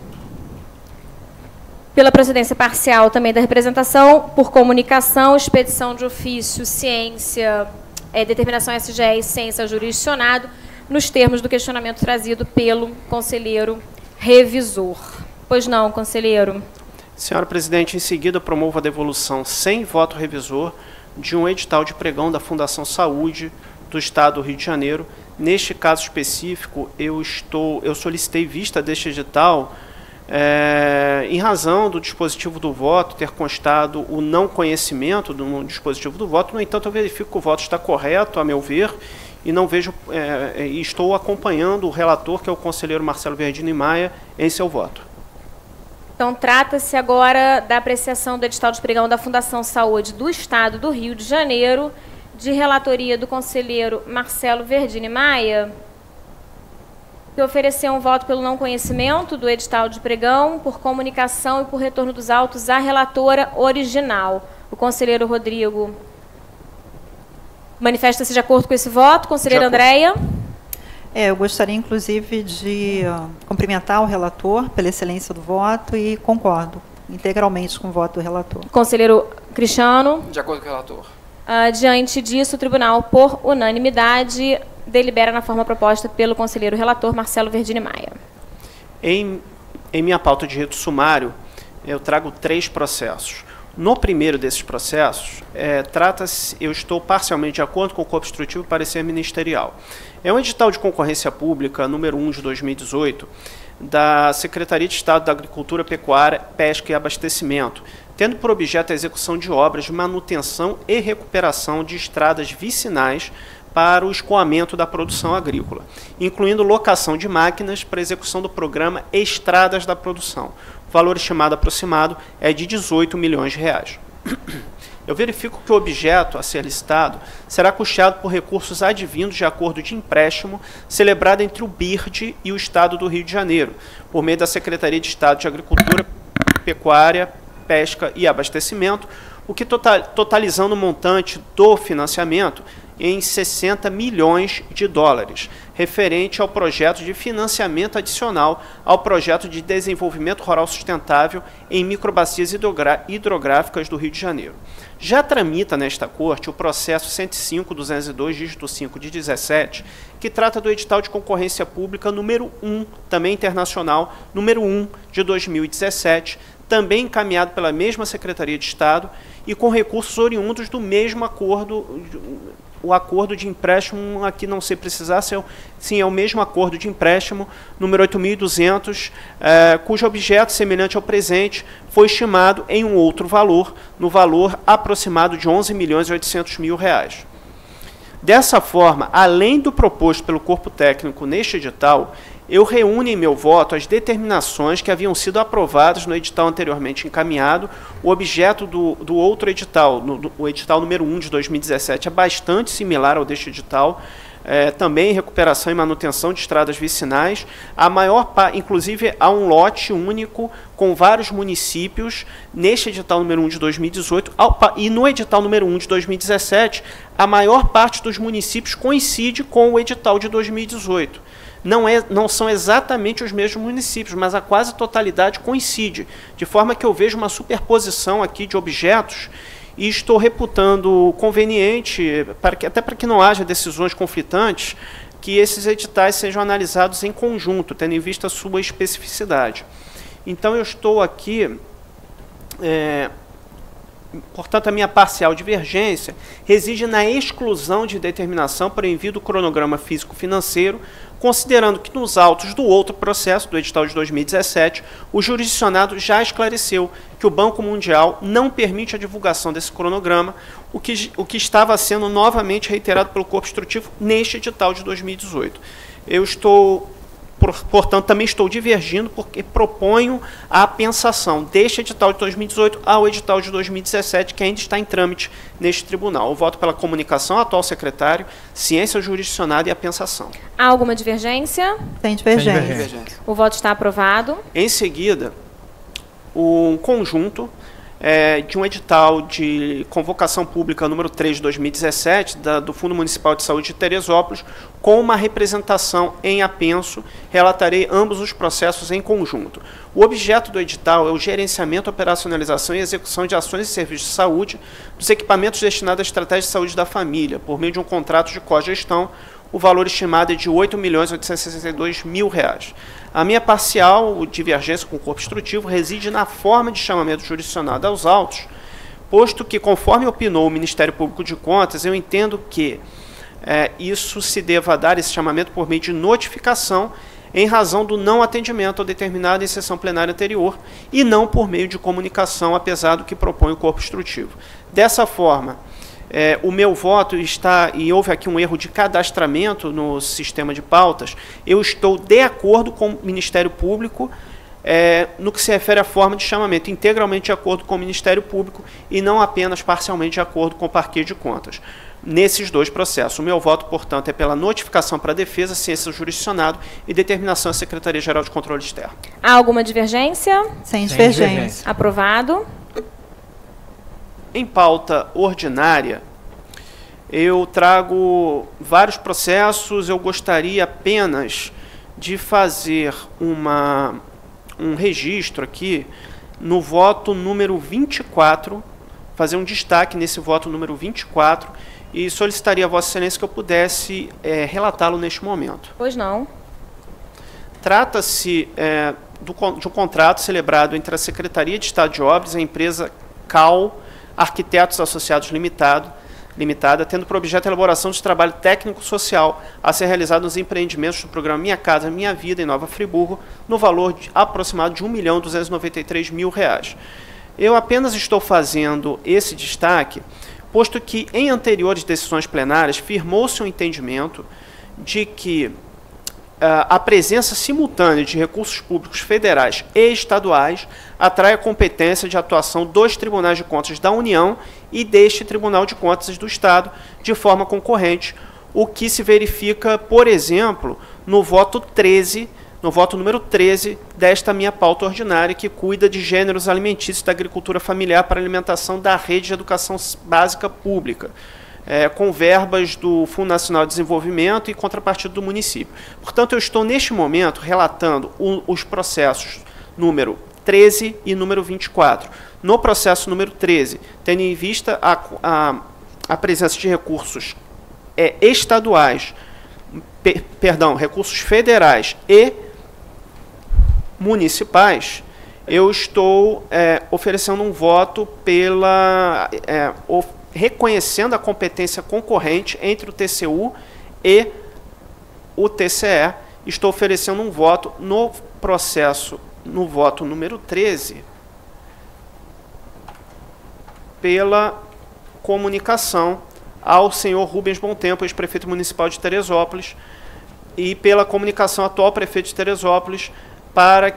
pela procedência parcial também da representação, por comunicação, expedição de ofício, ciência, determinação SGE e ciência jurisdicionado, nos termos do questionamento trazido pelo conselheiro revisor. Pois não, conselheiro. Senhora presidente, em seguida promovo a devolução sem voto revisor de um edital de pregão da Fundação Saúde do Estado do Rio de Janeiro. Neste caso específico, eu solicitei vista deste edital em razão do dispositivo do voto ter constado o não conhecimento do dispositivo do voto. No entanto, eu verifico que o voto está correto, a meu ver, e não vejo, estou acompanhando o relator, que é o conselheiro Marcelo Verdini Maia, em seu voto. Então, trata-se agora da apreciação do edital de pregão da Fundação Saúde do Estado do Rio de Janeiro, de relatoria do conselheiro Marcelo Verdini Maia, que ofereceu um voto pelo não conhecimento do edital de pregão, por comunicação e por retorno dos autos à relatora original. O conselheiro Rodrigo manifesta-se de acordo com esse voto. Conselheira Andréia. Eu gostaria, inclusive, de cumprimentar o relator pela excelência do voto e concordo integralmente com o voto do relator. Conselheiro Cristiano. De acordo com o relator. Diante disso, o tribunal, por unanimidade, delibera na forma proposta pelo conselheiro relator Marcelo Verdini Maia. Em minha pauta de rito sumário, eu trago 3 processos. No primeiro desses processos, eu estou parcialmente de acordo com o corpo instrutivo e parecer ministerial. É um edital de concorrência pública, número 1 de 2018, da Secretaria de Estado da Agricultura, Pecuária, Pesca e Abastecimento, tendo por objeto a execução de obras de manutenção e recuperação de estradas vicinais para o escoamento da produção agrícola, incluindo locação de máquinas para execução do programa Estradas da Produção. O valor estimado aproximado é de 18 milhões de reais. Eu verifico que o objeto a ser licitado será custeado por recursos advindos de acordo de empréstimo celebrado entre o BIRD e o Estado do Rio de Janeiro, por meio da Secretaria de Estado de Agricultura, Pecuária, Pesca e Abastecimento, o que totalizando o montante do financiamento em 60 milhões de dólares, referente ao projeto de financiamento adicional ao projeto de desenvolvimento rural sustentável em microbacias hidrográficas do Rio de Janeiro. Já tramita nesta Corte o processo 105.202, dígito 5 de 17, que trata do edital de concorrência pública número 1, também internacional, número 1 de 2017, também encaminhado pela mesma Secretaria de Estado e com recursos oriundos do mesmo acordo. O acordo de empréstimo, aqui não sei precisar, sim, é o mesmo acordo de empréstimo, número 8.200, cujo objeto, semelhante ao presente, foi estimado em um outro valor, no valor aproximado de 11.800.000 reais. Dessa forma, além do proposto pelo corpo técnico neste edital, eu reúno em meu voto as determinações que haviam sido aprovadas no edital anteriormente encaminhado. O objeto do outro edital, o edital número 1 de 2017, é bastante similar ao deste edital, também recuperação e manutenção de estradas vicinais. Inclusive, há um lote único com vários municípios neste edital número 1 de 2018, e no edital número 1 de 2017, a maior parte dos municípios coincide com o edital de 2018. Não são exatamente os mesmos municípios, mas a quase totalidade coincide, de forma que eu vejo uma superposição aqui de objetos e estou reputando conveniente, até para que não haja decisões conflitantes, que esses editais sejam analisados em conjunto, tendo em vista a sua especificidade. Então, eu estou aqui... Portanto, a minha parcial divergência reside na exclusão de determinação para o envio do cronograma físico-financeiro, considerando que nos autos do outro processo, do edital de 2017, o jurisdicionado já esclareceu que o Banco Mundial não permite a divulgação desse cronograma, o que estava sendo novamente reiterado pelo corpo instrutivo neste edital de 2018. Portanto, também estou divergindo porque proponho a apensação deste edital de 2018 ao edital de 2017, que ainda está em trâmite neste tribunal. Eu voto pela comunicação, atual secretário, ciência jurisdicionada e apensação. Há alguma divergência? Tem divergência. O voto está aprovado. Em seguida, um conjunto de um edital de convocação pública número 3 de 2017, do Fundo Municipal de Saúde de Teresópolis, com uma representação em apenso. Relatarei ambos os processos em conjunto. O objeto do edital é o gerenciamento, operacionalização e execução de ações e serviços de saúde dos equipamentos destinados à estratégia de saúde da família, por meio de um contrato de cogestão. O valor estimado é de R$ 8.862.000 reais. A minha parcial divergência com o corpo instrutivo reside na forma de chamamento jurisdicionado aos autos, posto que, conforme opinou o Ministério Público de Contas, eu entendo que isso se deva dar, esse chamamento, por meio de notificação, em razão do não atendimento ao determinado em sessão plenária anterior, e não por meio de comunicação, apesar do que propõe o corpo instrutivo. Dessa forma, o meu voto está, e houve aqui um erro de cadastramento no sistema de pautas, eu estou de acordo com o Ministério Público no que se refere à forma de chamamento, integralmente de acordo com o Ministério Público e não apenas parcialmente de acordo com o Parquet de Contas. Nesses dois processos, o meu voto, portanto, é pela notificação para a defesa, ciência jurisdicionado e determinação à Secretaria-Geral de Controle Externo. Há alguma divergência? Sem divergência. Aprovado. Em pauta ordinária, eu trago vários processos. Eu gostaria apenas de fazer um registro aqui no voto número 24, fazer um destaque nesse voto número 24, e solicitaria a Vossa Excelência que eu pudesse relatá-lo neste momento. Pois não. Trata-se de um contrato celebrado entre a Secretaria de Estado de Obras e a empresa CAL Arquitetos Associados Limitada, tendo por objeto a elaboração de trabalho técnico-social a ser realizado nos empreendimentos do programa Minha Casa Minha Vida, em Nova Friburgo, no valor aproximado de R$ 1.293.000 reais. Eu apenas estou fazendo esse destaque posto que em anteriores decisões plenárias firmou-se um entendimento de que a presença simultânea de recursos públicos federais e estaduais atrai a competência de atuação dos Tribunais de Contas da União e deste Tribunal de Contas do Estado de forma concorrente, o que se verifica, por exemplo, no voto número 13 desta minha pauta ordinária, que cuida de gêneros alimentícios da agricultura familiar para alimentação da rede de educação básica pública, com verbas do Fundo Nacional de Desenvolvimento e contrapartida do município. Portanto, eu estou, neste momento, relatando os processos número 13 e número 24. No processo número 13, tendo em vista a presença de recursos estaduais, recursos federais e municipais, eu estou oferecendo um voto reconhecendo a competência concorrente entre o TCU e o TCE. Estou oferecendo um voto no processo, no voto número 13, pela comunicação ao senhor Rubens Bontempo, ex-prefeito municipal de Teresópolis, e pela comunicação ao atual prefeito de Teresópolis, para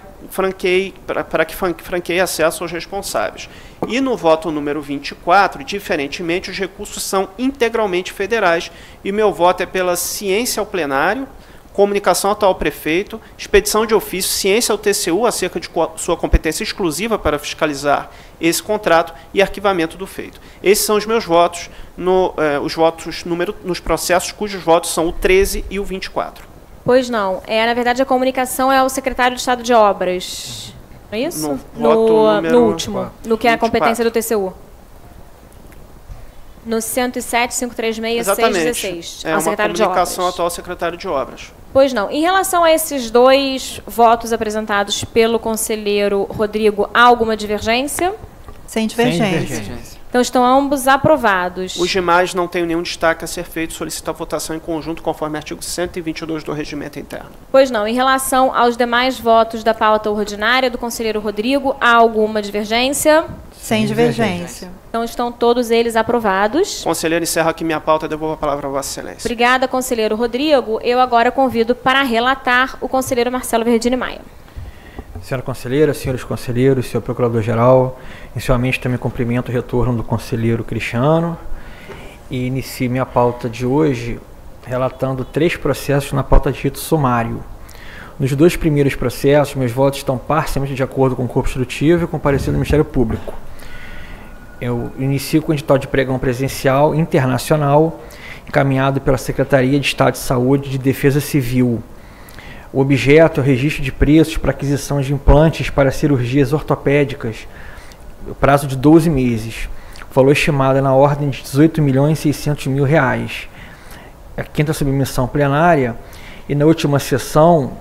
que franqueie acesso aos responsáveis. E no voto número 24, diferentemente, os recursos são integralmente federais, e meu voto é pela ciência ao plenário, comunicação ao atual prefeito, expedição de ofício, ciência ao TCU acerca de sua competência exclusiva para fiscalizar esse contrato e arquivamento do feito. Esses são os meus votos, nos processos cujos votos são o 13 e o 24. Pois não. Na verdade, a comunicação é ao secretário de Estado de Obras. Não é isso? No último. No que é a competência do TCU. No 107, 536, 616. É uma comunicação ao atual secretário de Obras. Pois não. Em relação a esses dois votos apresentados pelo conselheiro Rodrigo, há alguma divergência? Sem divergência. Então estão ambos aprovados. Os demais não têm nenhum destaque a ser feito. Solicito a votação em conjunto conforme artigo 122 do Regimento Interno. Pois não. Em relação aos demais votos da pauta ordinária do conselheiro Rodrigo, há alguma divergência? Sem divergência. Então estão todos eles aprovados. Conselheiro, encerro aqui minha pauta e devolvo a palavra a Vossa Excelência. Obrigada, conselheiro Rodrigo. Eu agora convido para relatar o conselheiro Marcelo Verdini Maia. Senhora conselheira, senhores conselheiros, senhor procurador-geral, inicialmente também cumprimento o retorno do conselheiro Cristiano e inicio minha pauta de hoje relatando 3 processos na pauta de rito sumário. Nos 2 primeiros processos, meus votos estão parcialmente de acordo com o corpo instrutivo e com o parecer do Ministério Público. Eu inicio com o edital de pregão presencial internacional encaminhado pela Secretaria de Estado de Saúde e de Defesa Civil. O objeto é o registro de preços para aquisição de implantes para cirurgias ortopédicas, o prazo de 12 meses. O valor estimado é na ordem de R$ 18.600.000. A 5ª submissão plenária, e na última sessão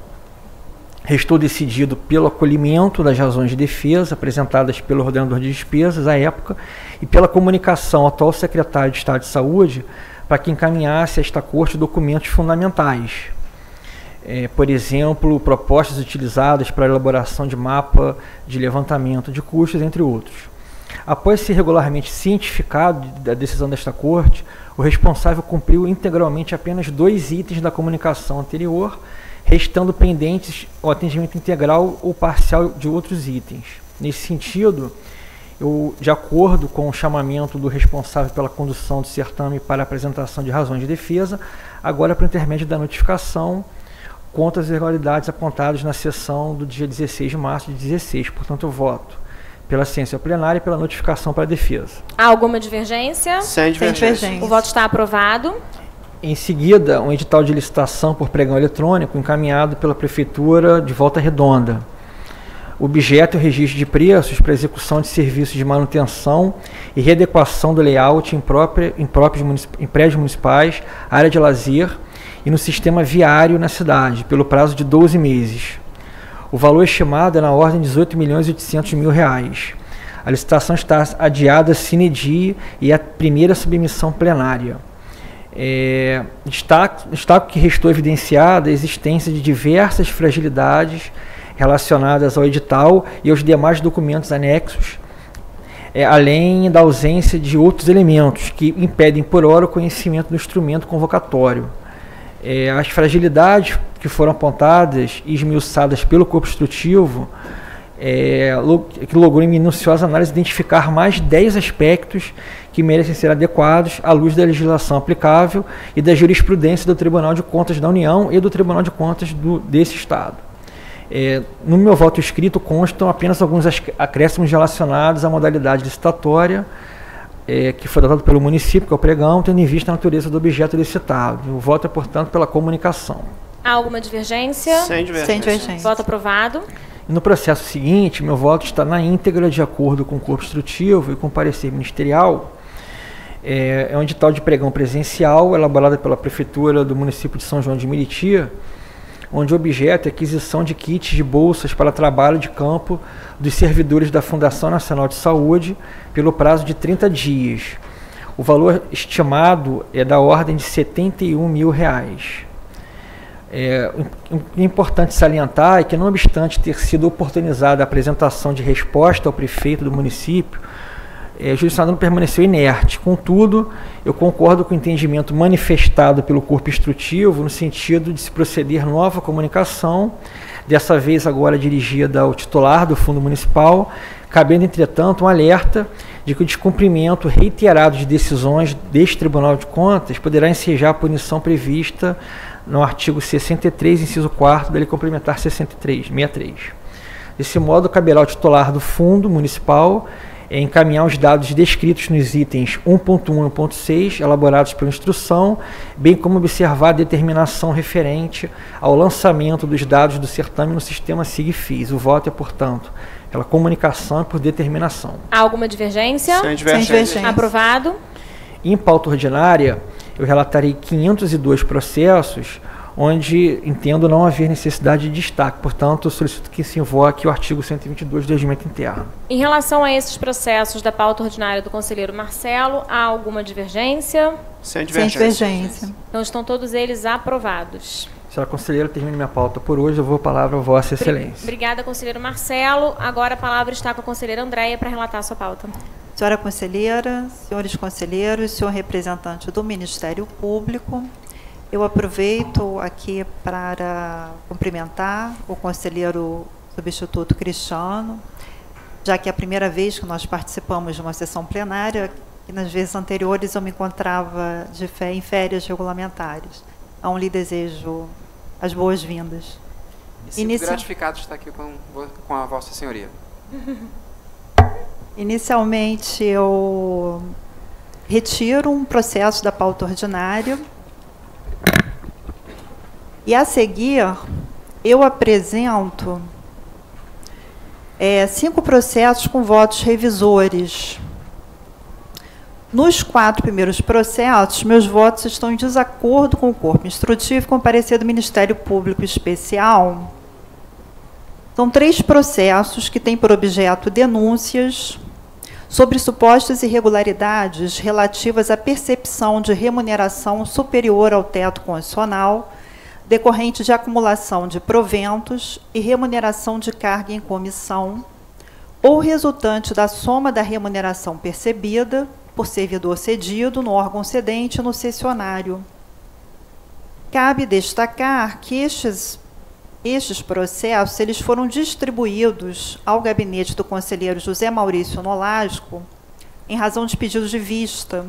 restou decidido pelo acolhimento das razões de defesa apresentadas pelo ordenador de despesas à época e pela comunicação ao atual secretário de Estado de Saúde para que encaminhasse a esta corte documentos fundamentais. Por exemplo, propostas utilizadas para a elaboração de mapa de levantamento de custos, entre outros. Após ser regularmente cientificado da decisão desta Corte, o responsável cumpriu integralmente apenas 2 itens da comunicação anterior, restando pendentes o atendimento integral ou parcial de outros itens. Nesse sentido, de acordo com o chamamento do responsável pela condução do certame para a apresentação de razões de defesa, agora por intermédio da notificação, contra as irregularidades apontadas na sessão do dia 16 de março de 2016. Portanto, eu voto pela ciência plenária e pela notificação para a defesa. Há alguma divergência? Sem divergência. O voto está aprovado. Em seguida, um edital de licitação por pregão eletrônico encaminhado pela Prefeitura de Volta Redonda. O objeto é o registro de preços para execução de serviços de manutenção e readequação do layout em prédios municipais, área de lazer, e no sistema viário na cidade, pelo prazo de 12 meses. O valor estimado é na ordem de R$ 18.800.000. A licitação está adiada sine die e a primeira submissão plenária. Destaco que restou evidenciada a existência de diversas fragilidades relacionadas ao edital e aos demais documentos anexos, além da ausência de outros elementos que impedem por hora o conhecimento do instrumento convocatório. As fragilidades que foram apontadas e esmiuçadas pelo corpo instrutivo, que logrou em minuciosa análise identificar mais 10 aspectos que merecem ser adequados à luz da legislação aplicável e da jurisprudência do Tribunal de Contas da União e do Tribunal de Contas desse Estado. No meu voto escrito constam apenas alguns acréscimos relacionados à modalidade licitatória, que foi adotado pelo município, que é o pregão, tendo em vista a natureza do objeto licitado. O voto é, portanto, pela comunicação. Há alguma divergência? Sem divergência. Voto aprovado. No processo seguinte, meu voto está na íntegra de acordo com o corpo instrutivo e com o parecer ministerial. É um edital de pregão presencial elaborado pela Prefeitura do município de São João de Meriti, onde o objeto é a aquisição de kits de bolsas para trabalho de campo dos servidores da Fundação Nacional de Saúde pelo prazo de 30 dias. O valor estimado é da ordem de R$ 71 mil. Importante salientar é que, não obstante ter sido oportunizada a apresentação de resposta ao prefeito do município, o jurisdicionado não permaneceu inerte. Contudo, eu concordo com o entendimento manifestado pelo corpo instrutivo no sentido de se proceder nova comunicação, dessa vez agora dirigida ao titular do Fundo Municipal, cabendo, entretanto, um alerta de que o descumprimento reiterado de decisões deste Tribunal de Contas poderá ensejar a punição prevista no artigo 63, inciso 4º, da Lei Complementar 63. Desse modo, caberá ao titular do Fundo Municipal encaminhar os dados descritos nos itens 1.1 e 1.6, elaborados pela instrução, bem como observar a determinação referente ao lançamento dos dados do certame no sistema SIG-FIS. O voto é, portanto, pela comunicação e por determinação. Há alguma divergência? Sem divergência. Aprovado. Em pauta ordinária, eu relatarei 502 processos, onde entendo não haver necessidade de destaque. Portanto, eu solicito que se invoque o artigo 122 do Regimento Interno. Em relação a esses processos da pauta ordinária do conselheiro Marcelo, há alguma divergência? Sem divergência. Então, estão todos eles aprovados. Senhora conselheira, termino minha pauta por hoje. Eu vou a palavra a Vossa Excelência. Obrigada, conselheiro Marcelo. Agora a palavra está com a conselheira Andréia para relatar a sua pauta. Senhora conselheira, senhores conselheiros, senhor representante do Ministério Público, eu aproveito aqui para cumprimentar o conselheiro substituto Cristiano, já que é a primeira vez que nós participamos de uma sessão plenária, e nas vezes anteriores eu me encontrava em férias regulamentares. Então, lhe desejo as boas-vindas. Sinto gratificado de estar aqui com a Vossa Senhoria. Inicialmente, eu retiro um processo da pauta ordinária e, a seguir, eu apresento 5 processos com votos revisores. Nos 4 primeiros processos, meus votos estão em desacordo com o corpo instrutivo e com o parecer do Ministério Público Especial. São 3 processos que têm por objeto denúncias sobre supostas irregularidades relativas à percepção de remuneração superior ao teto constitucional, decorrente de acumulação de proventos e remuneração de carga em comissão, ou resultante da soma da remuneração percebida por servidor cedido no órgão cedente no cessionário. Cabe destacar que estes processos eles foram distribuídos ao gabinete do conselheiro José Maurício Nolasco em razão de pedidos de vista.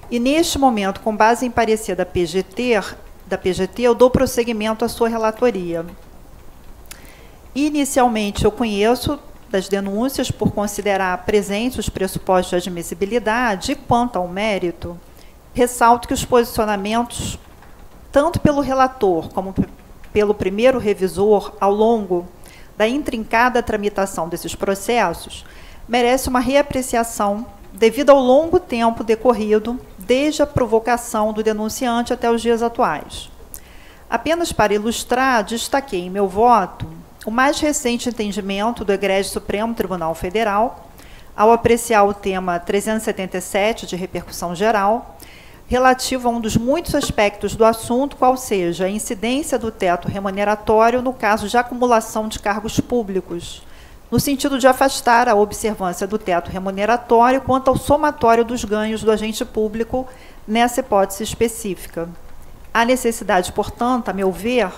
E, neste momento, com base em parecer da PGT, eu dou prosseguimento à sua relatoria. Inicialmente, eu conheço das denúncias por considerar presentes os pressupostos de admissibilidade e, quanto ao mérito, ressalto que os posicionamentos, tanto pelo relator como pelo primeiro revisor, ao longo da intrincada tramitação desses processos, merece uma reapreciação devido ao longo tempo decorrido desde a provocação do denunciante até os dias atuais. Apenas para ilustrar, destaquei em meu voto o mais recente entendimento do Egrégio Supremo Tribunal Federal, ao apreciar o tema 377 de repercussão geral, relativo a um dos muitos aspectos do assunto, qual seja a incidência do teto remuneratório no caso de acumulação de cargos públicos, no sentido de afastar a observância do teto remuneratório quanto ao somatório dos ganhos do agente público nessa hipótese específica. Há necessidade, portanto, a meu ver,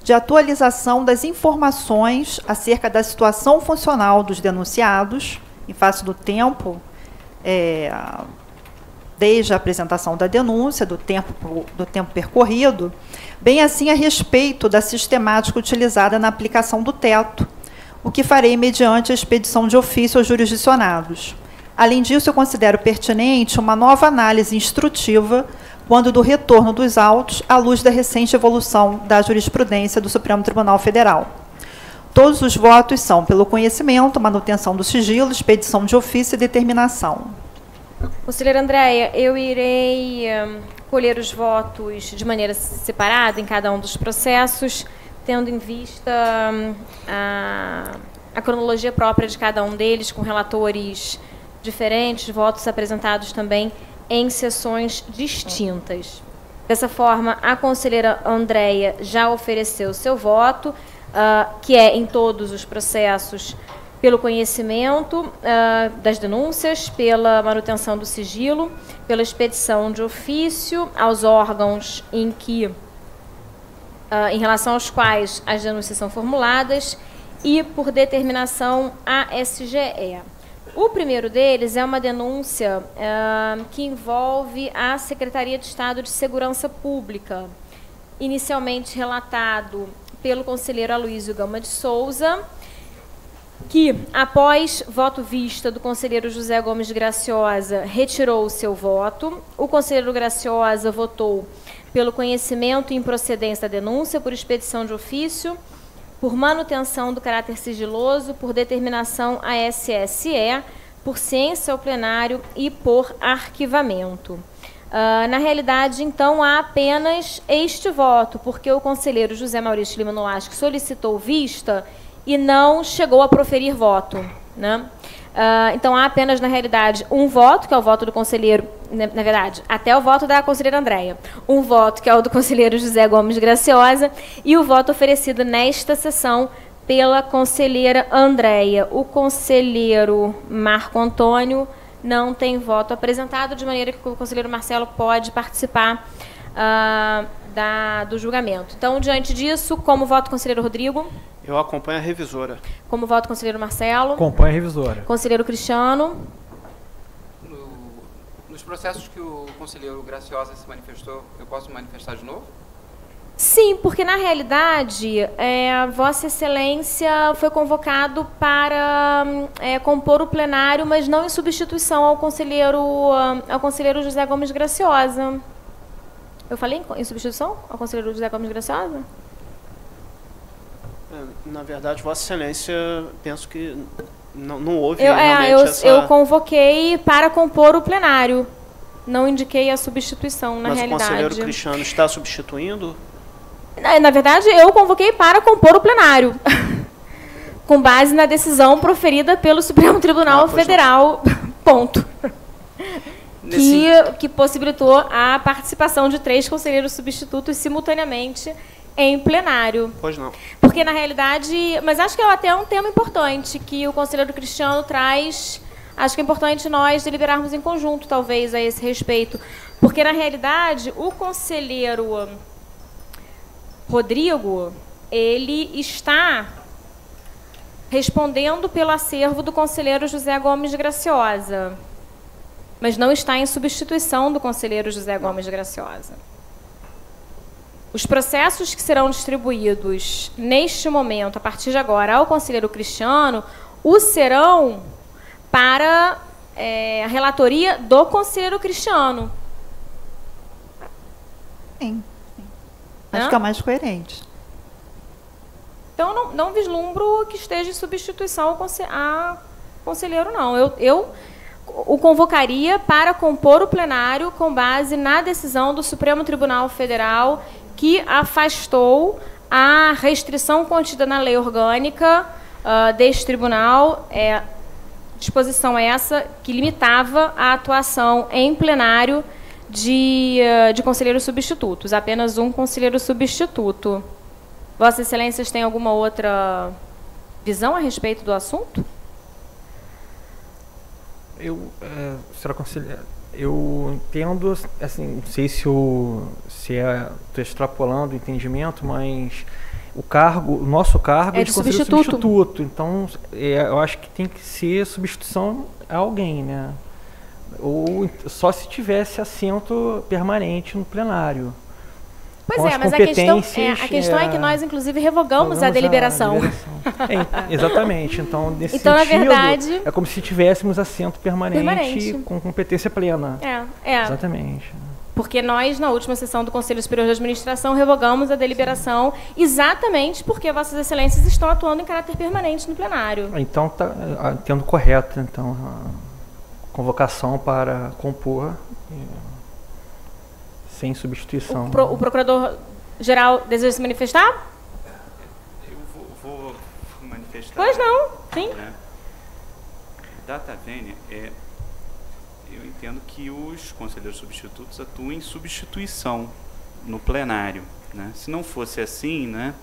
de atualização das informações acerca da situação funcional dos denunciados, em face do tempo, desde a apresentação da denúncia, do tempo percorrido, bem assim a respeito da sistemática utilizada na aplicação do teto, o que farei mediante a expedição de ofício aos jurisdicionados. Além disso, eu considero pertinente uma nova análise instrutiva quando do retorno dos autos à luz da recente evolução da jurisprudência do Supremo Tribunal Federal. Todos os votos são pelo conhecimento, manutenção do sigilo, expedição de ofício e determinação. Conselheira Andréia, eu irei colher os votos de maneira separada em cada um dos processos, tendo em vista a cronologia própria de cada um deles, com relatores diferentes, votos apresentados também em sessões distintas. Dessa forma, a conselheira Andréia já ofereceu seu voto, que é em todos os processos pelo conhecimento das denúncias, pela manutenção do sigilo, pela expedição de ofício aos órgãos em relação aos quais as denúncias são formuladas e por determinação ASGE. O primeiro deles é uma denúncia que envolve a Secretaria de Estado de Segurança Pública, inicialmente relatado pelo conselheiro Aloysio Gama de Souza, que, após voto vista do conselheiro José Gomes Graciosa, retirou o seu voto. O conselheiro Graciosa votou pelo conhecimento e improcedência da denúncia, por expedição de ofício, por manutenção do caráter sigiloso, por determinação ASSE, por ciência ao plenário e por arquivamento. Na realidade, então, há apenas este voto, porque o conselheiro José Maurício Lima Nolasco solicitou vista e não chegou a proferir voto, né? Então, há apenas, na realidade, um voto, que é o voto do conselheiro, na verdade, até o voto da conselheira Andréia, um voto, que é o do conselheiro José Gomes Graciosa, e o voto oferecido nesta sessão pela conselheira Andréia. O conselheiro Marco Antônio não tem voto apresentado, de maneira que o conselheiro Marcelo pode participar do julgamento. Então, diante disso, como voto o conselheiro Rodrigo? Eu acompanho a revisora. Como voto o conselheiro Marcelo? Acompanho a revisora. Conselheiro Cristiano? Nos processos que o conselheiro Graciosa se manifestou, eu posso manifestar de novo? Sim, porque na realidade, Vossa Excelência foi convocado para compor o plenário, mas não em substituição ao conselheiro José Gomes Graciosa. Eu falei em substituição ao conselheiro José Gomes Graciosa? Na verdade, Vossa Excelência, penso que não houve realmente eu convoquei para compor o plenário. Não indiquei a substituição, na realidade. Mas o conselheiro Cristiano está substituindo? Na verdade, eu convoquei para compor o plenário, com base na decisão proferida pelo Supremo Tribunal Federal, ponto. Que possibilitou a participação de 3 conselheiros substitutos simultaneamente em plenário. Pois não. Porque, na realidade, mas acho que é até um tema importante que o conselheiro Cristiano traz. Acho que é importante nós deliberarmos em conjunto, talvez, a esse respeito. Porque, na realidade, o conselheiro Rodrigo, ele está respondendo pelo acervo do conselheiro José Gomes Graciosa, mas não está em substituição do conselheiro José Gomes Graciosa. Os processos que serão distribuídos neste momento, a partir de agora, ao conselheiro Cristiano, o serão para a relatoria do conselheiro Cristiano. Sim. Acho que é mais coerente. Então, não vislumbro que esteja em substituição a conselheiro, não. Eu o convocaria para compor o plenário com base na decisão do Supremo Tribunal Federal que afastou a restrição contida na lei orgânica deste tribunal, disposição essa que limitava a atuação em plenário de conselheiros substitutos, apenas um conselheiro substituto. Vossas Excelências têm alguma outra visão a respeito do assunto? Senhora conselheira, eu entendo, assim, não sei se estou extrapolando o entendimento, mas o nosso cargo é de conselheiro substituto. Então, eu acho que tem que ser substituição a alguém, né? Ou só se tivesse assento permanente no plenário. Pois é, mas a questão é que nós, inclusive, revogamos a deliberação. Exatamente. Então, nesse então, sentido, na verdade, é como se tivéssemos assento permanente. Com competência plena. Exatamente. Porque nós, na última sessão do Conselho Superior de Administração, revogamos a deliberação exatamente porque Vossas Excelências estão atuando em caráter permanente no plenário. Então, entendo correto, então, a convocação para compor sem substituição. O Procurador-Geral deseja se manifestar? Eu vou manifestar. Pois não, sim. Data vênia, eu entendo que os conselheiros substitutos atuem em substituição no plenário, né? Se não fosse assim, né,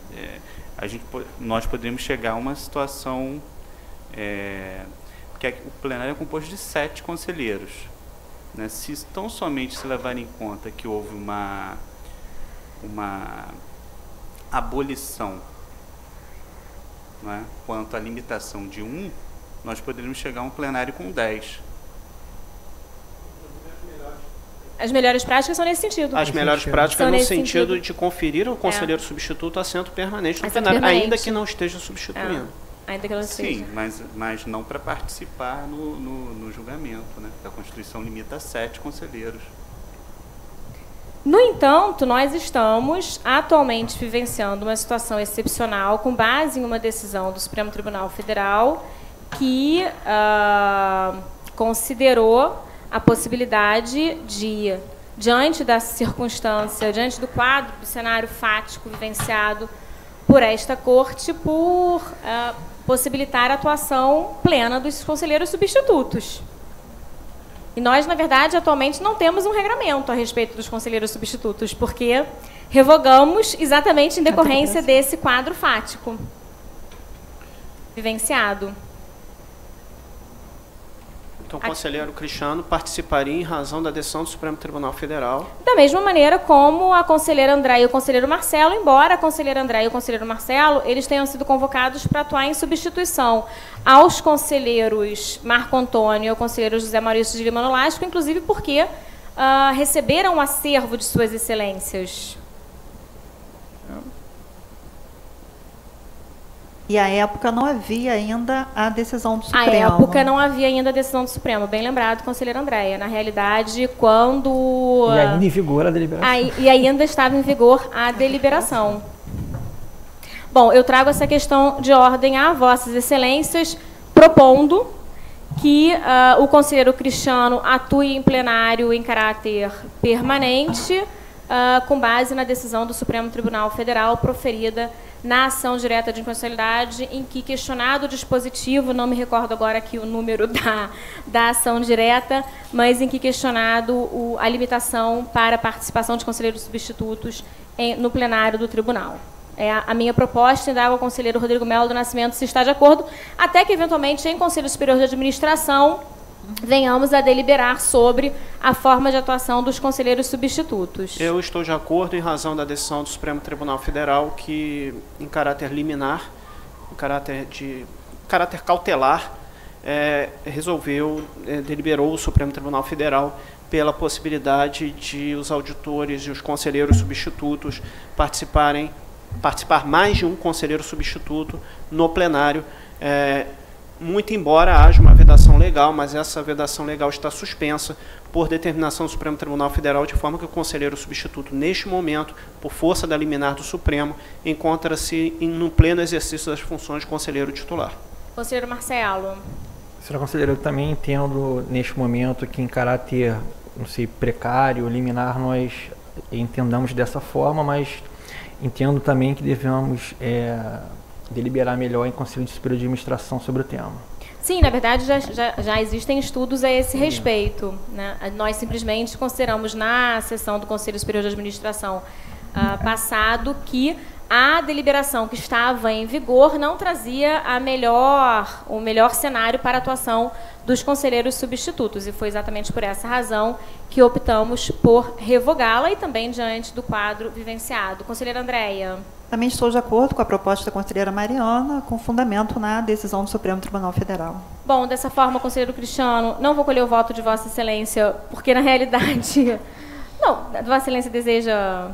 nós poderíamos chegar a uma situação que o plenário é composto de 7 conselheiros. Né? Se tão somente se levar em conta que houve uma abolição, né, quanto à limitação de 1, nós poderíamos chegar a um plenário com 10. As melhores práticas são nesse sentido. As melhores práticas no sentido de conferir ao conselheiro substituto assento permanente no plenário, ainda que não esteja substituindo. Ainda que não esteja. Sim, mas não para participar no julgamento, né? A Constituição limita a 7 conselheiros. No entanto, nós estamos atualmente vivenciando uma situação excepcional com base em uma decisão do Supremo Tribunal Federal que considerou a possibilidade de, diante da circunstância, diante do quadro, do cenário fático vivenciado por esta Corte, por possibilitar a atuação plena dos conselheiros substitutos. E nós, na verdade, atualmente não temos um regramento a respeito dos conselheiros substitutos, porque revogamos exatamente em decorrência desse quadro fático vivenciado. Então, o conselheiro Cristiano participaria em razão da decisão do Supremo Tribunal Federal. Da mesma maneira como a conselheira André e o conselheiro Marcelo, embora a conselheira André e o conselheiro Marcelo, eles tenham sido convocados para atuar em substituição aos conselheiros Marco Antônio e ao conselheiro José Maurício de Lima Nolasco, inclusive porque receberam o acervo de suas excelências. E à época não havia ainda a decisão do Supremo. À época não havia ainda a decisão do Supremo, bem lembrado, conselheira Andréia. Na realidade, quando... E ainda em vigor a deliberação. E ainda estava em vigor a deliberação. Bom, eu trago essa questão de ordem a Vossas Excelências, propondo que o conselheiro Cristiano atue em plenário em caráter permanente, com base na decisão do Supremo Tribunal Federal proferida na ação direta de inconstitucionalidade, em que, questionado o dispositivo, não me recordo agora aqui o número da ação direta, mas em que questionado a limitação para a participação de conselheiros substitutos no plenário do tribunal. A minha proposta, indago ao conselheiro Rodrigo Melo do Nascimento se está de acordo, até que, eventualmente, em Conselho Superior de Administração, venhamos a deliberar sobre a forma de atuação dos conselheiros substitutos. Eu estou de acordo em razão da decisão do Supremo Tribunal Federal que, em caráter liminar, em caráter cautelar, deliberou o Supremo Tribunal Federal pela possibilidade de os auditores e os conselheiros substitutos participar mais de um conselheiro substituto no plenário, muito embora haja uma vedação legal, mas essa vedação legal está suspensa por determinação do Supremo Tribunal Federal, de forma que o conselheiro substituto, neste momento, por força da liminar do Supremo, encontra-se no pleno exercício das funções de conselheiro titular. Conselheiro Marcelo. Senhora conselheira, eu também entendo, neste momento, que em caráter, não sei, precário, liminar, nós entendamos dessa forma, mas entendo também que devemos deliberar melhor em Conselho Superior de Administração sobre o tema. Sim, na verdade, já existem estudos a esse respeito, né? Nós simplesmente consideramos na sessão do Conselho Superior de Administração passado que a deliberação que estava em vigor não trazia o melhor cenário para a atuação dos conselheiros substitutos, e foi exatamente por essa razão que optamos por revogá-la e também diante do quadro vivenciado. Conselheira Andréia. Também estou de acordo com a proposta da conselheira Mariana, com fundamento na decisão do Supremo Tribunal Federal. Bom, dessa forma, conselheiro Cristiano, não vou colher o voto de Vossa Excelência, porque, na realidade... Não, Vossa Excelência deseja...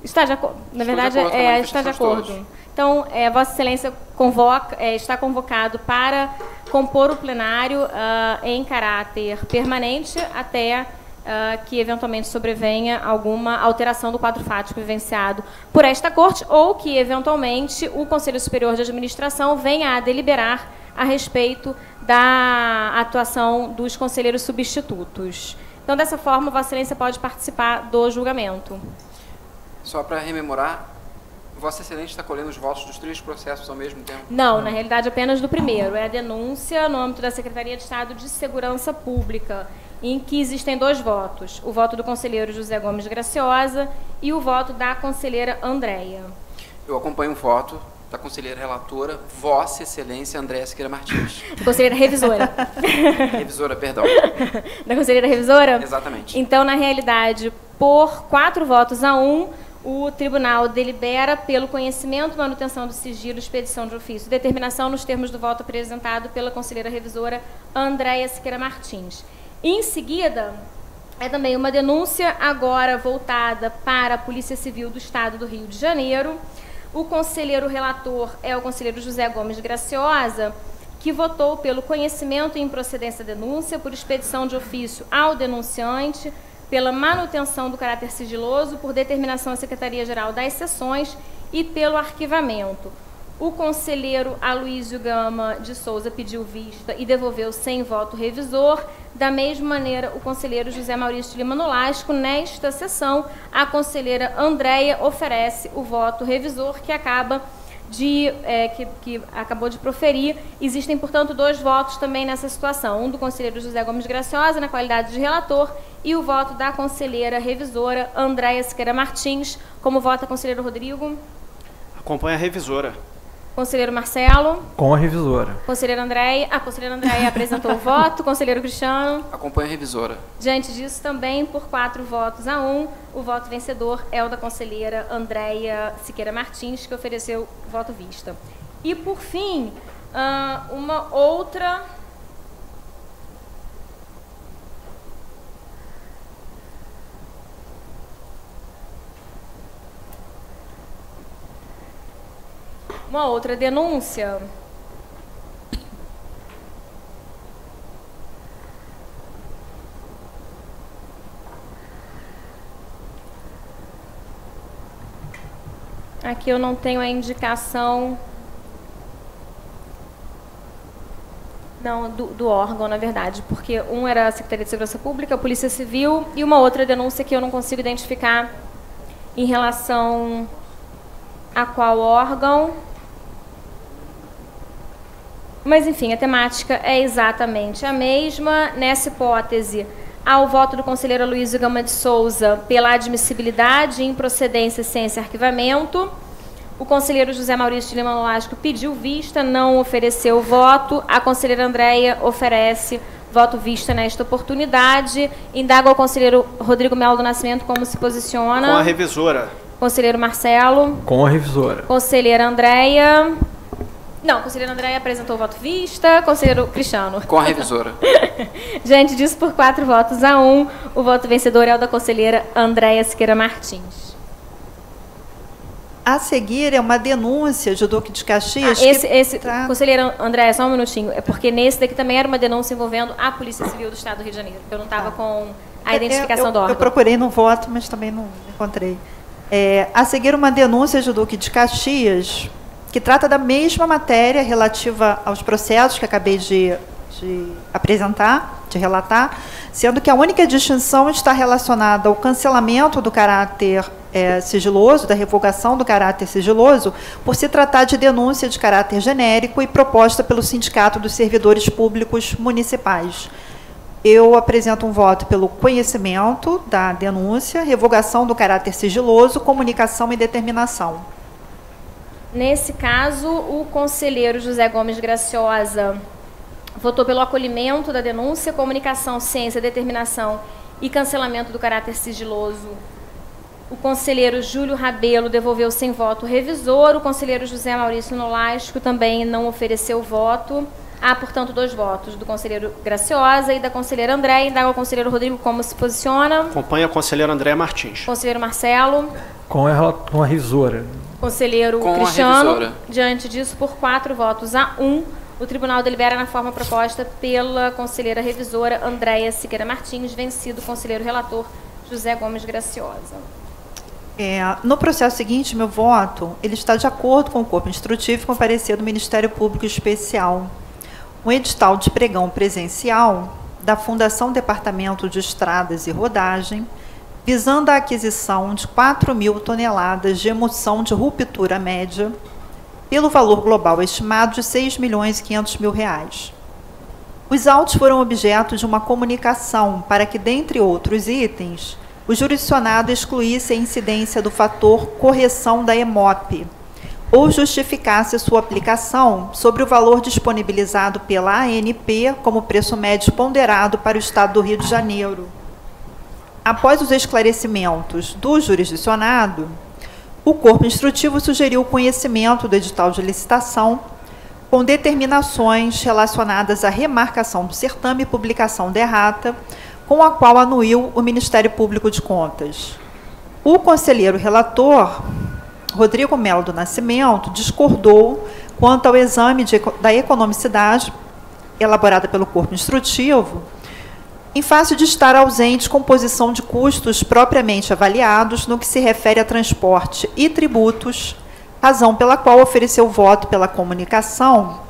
Está de acordo. Na verdade, está de acordo. Então, Vossa Excelência está convocado para compor o plenário em caráter permanente até que eventualmente sobrevenha alguma alteração do quadro fático vivenciado por esta Corte ou que eventualmente o Conselho Superior de Administração venha a deliberar a respeito da atuação dos conselheiros substitutos. Então, dessa forma, Vossa Excelência pode participar do julgamento. Só para rememorar, Vossa Excelência está colhendo os votos dos 3 processos ao mesmo tempo? Não, na realidade apenas do primeiro. É a denúncia no âmbito da Secretaria de Estado de Segurança Pública, em que existem 2 votos. O voto do conselheiro José Gomes Graciosa e o voto da conselheira Andréia. Eu acompanho o voto da conselheira relatora, Vossa Excelência Andréia Siqueira Martins. Conselheira revisora. Revisora, perdão. Da conselheira revisora? Exatamente. Então, na realidade, por 4 votos a 1, o tribunal delibera pelo conhecimento, manutenção do sigilo, expedição de ofício, determinação nos termos do voto apresentado pela conselheira revisora Andréia Siqueira Martins. Em seguida, é também uma denúncia agora voltada para a Polícia Civil do Estado do Rio de Janeiro. O conselheiro relator é o conselheiro José Gomes Graciosa, que votou pelo conhecimento e improcedência da denúncia, por expedição de ofício ao denunciante, pela manutenção do caráter sigiloso, por determinação da Secretaria-Geral das Seções e pelo arquivamento. O conselheiro Aloysio Gama de Souza pediu vista e devolveu sem voto revisor. Da mesma maneira, o conselheiro José Maurício de Lima Nolasco, nesta sessão, a conselheira Andréia oferece o voto revisor que acabou de proferir. Existem, portanto, 2 votos também nessa situação. Um do conselheiro José Gomes Graciosa, na qualidade de relator, e o voto da conselheira revisora Andréia Siqueira Martins. Como vota, conselheiro Rodrigo? Acompanha a revisora. Conselheiro Marcelo? Com a revisora. Conselheira Andréia? A conselheira Andréia apresentou o voto. Conselheiro Cristiano? Acompanha a revisora. Diante disso, também, por 4 votos a 1, o voto vencedor é o da conselheira Andréia Siqueira Martins, que ofereceu voto vista. E, por fim, uma outra... Uma outra denúncia aqui eu não tenho a indicação do órgão, na verdade, porque um era a Secretaria de Segurança Pública, a Polícia Civil, e uma outra denúncia que eu não consigo identificar em relação a qual órgão. Mas, enfim, a temática é exatamente a mesma. Nessa hipótese, há o voto do conselheiro Aloysio Gama de Souza pela admissibilidade, improcedência, ciência e arquivamento. O conselheiro José Maurício de Lima Nolasco pediu vista, não ofereceu voto. A conselheira Andréia oferece voto vista nesta oportunidade. Indago ao conselheiro Rodrigo Melo do Nascimento como se posiciona. Com a revisora. Conselheiro Marcelo. Com a revisora. Conselheira Andréia. Não, a conselheira Andréia apresentou o voto vista. Conselheiro Cristiano. Com a revisora. Diante disso, por 4 votos a 1, o voto vencedor é o da conselheira Andréia Siqueira Martins. A seguir é uma denúncia de Duque de Caxias. Conselheira Andréia, só um minutinho. É porque nesse daqui também era uma denúncia envolvendo a Polícia Civil do Estado do Rio de Janeiro. Eu não estava com a identificação do órgão. Eu procurei no voto, mas também não encontrei. A seguir uma denúncia de Duque de Caxias, que trata da mesma matéria relativa aos processos que acabei de apresentar, de relatar, sendo que a única distinção está relacionada ao cancelamento do caráter sigiloso, da revogação do caráter sigiloso, por se tratar de denúncia de caráter genérico e proposta pelo Sindicato dos Servidores Públicos Municipais. Eu apresento um voto pelo conhecimento da denúncia, revogação do caráter sigiloso, comunicação e determinação. Nesse caso, o conselheiro José Gomes Graciosa votou pelo acolhimento da denúncia, comunicação, ciência, determinação e cancelamento do caráter sigiloso. O conselheiro Júlio Rabelo devolveu sem voto revisor. O conselheiro José Maurício Nolasco também não ofereceu voto. Há, portanto, 2 votos, do conselheiro Graciosa e da conselheira André. Indago ao conselheiro Rodrigo como se posiciona. Acompanha a conselheira André Martins. Conselheiro Marcelo. Com a revisora. Conselheiro Com Cristiano. a revisora. Diante disso, por 4 votos a 1, o tribunal delibera na forma proposta pela conselheira revisora Andréia Siqueira Martins, vencido o conselheiro relator José Gomes Graciosa. No processo seguinte, meu voto, ele está de acordo com o corpo instrutivo e com o parecer do Ministério Público Especial. Um edital de pregão presencial da Fundação Departamento de Estradas e Rodagem, visando a aquisição de 4.000 toneladas de emulsão de ruptura média, pelo valor global estimado de R$ 6.500.000. Os autos foram objeto de uma comunicação para que, dentre outros itens, o jurisdicionado excluísse a incidência do fator correção da EMOP, ou justificasse sua aplicação sobre o valor disponibilizado pela ANP como preço médio ponderado para o Estado do Rio de Janeiro. Após os esclarecimentos do jurisdicionado, o corpo instrutivo sugeriu o conhecimento do edital de licitação com determinações relacionadas à remarcação do certame e publicação da errata, com a qual anuiu o Ministério Público de Contas. O conselheiro relator, Rodrigo Melo do Nascimento, discordou quanto ao exame da economicidade elaborada pelo corpo instrutivo, em face de estar ausente composição de custos propriamente avaliados no que se refere a transporte e tributos, razão pela qual ofereceu voto pela comunicação,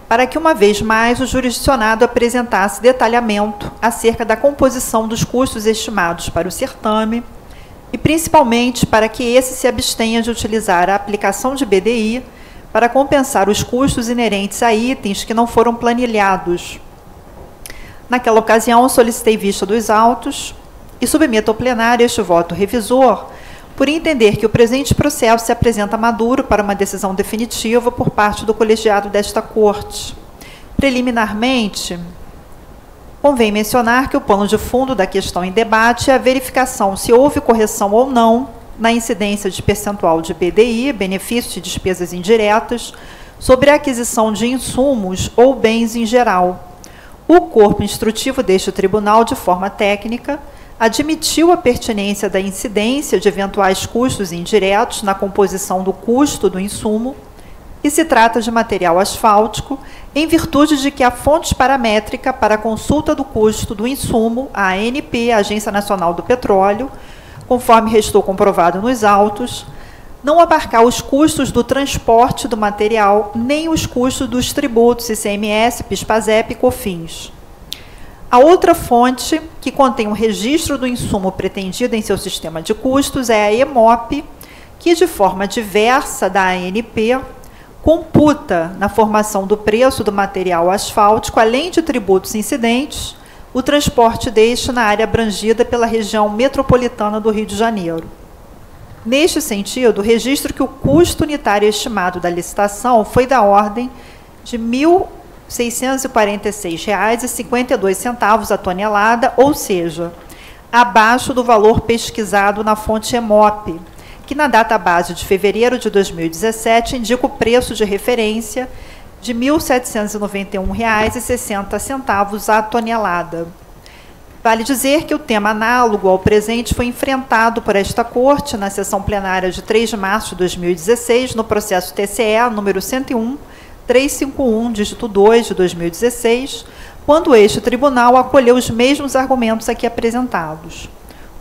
para que, uma vez mais, o jurisdicionado apresentasse detalhamento acerca da composição dos custos estimados para o certame e, principalmente, para que esse se abstenha de utilizar a aplicação de BDI para compensar os custos inerentes a itens que não foram planilhados. Naquela ocasião, solicitei vista dos autos e submeto ao plenário este voto revisor, por entender que o presente processo se apresenta maduro para uma decisão definitiva por parte do colegiado desta Corte. Preliminarmente, convém mencionar que o pano de fundo da questão em debate é a verificação se houve correção ou não na incidência de percentual de BDI, benefícios e despesas indiretas, sobre a aquisição de insumos ou bens em geral. O corpo instrutivo deste tribunal, de forma técnica, admitiu a pertinência da incidência de eventuais custos indiretos na composição do custo do insumo, e se trata de material asfáltico, em virtude de que a fonte paramétrica para a consulta do custo do insumo, a ANP, a Agência Nacional do Petróleo, conforme restou comprovado nos autos, não abarcar os custos do transporte do material, nem os custos dos tributos ICMS, PIS/PASEP e COFINS. A outra fonte, que contém um registro do insumo pretendido em seu sistema de custos, é a EMOP, que, de forma diversa da ANP, computa na formação do preço do material asfáltico, além de tributos incidentes, o transporte deste na área abrangida pela região metropolitana do Rio de Janeiro. Neste sentido, registro que o custo unitário estimado da licitação foi da ordem de R$ 1.646,52 a tonelada, ou seja, abaixo do valor pesquisado na fonte EMOP, que na data base de fevereiro de 2017 indica o preço de referência de R$ 1.791,60 a tonelada. Vale dizer que o tema análogo ao presente foi enfrentado por esta Corte na sessão plenária de 3 de março de 2016, no processo TCE número 101.351, dígito 2 de 2016, quando este tribunal acolheu os mesmos argumentos aqui apresentados.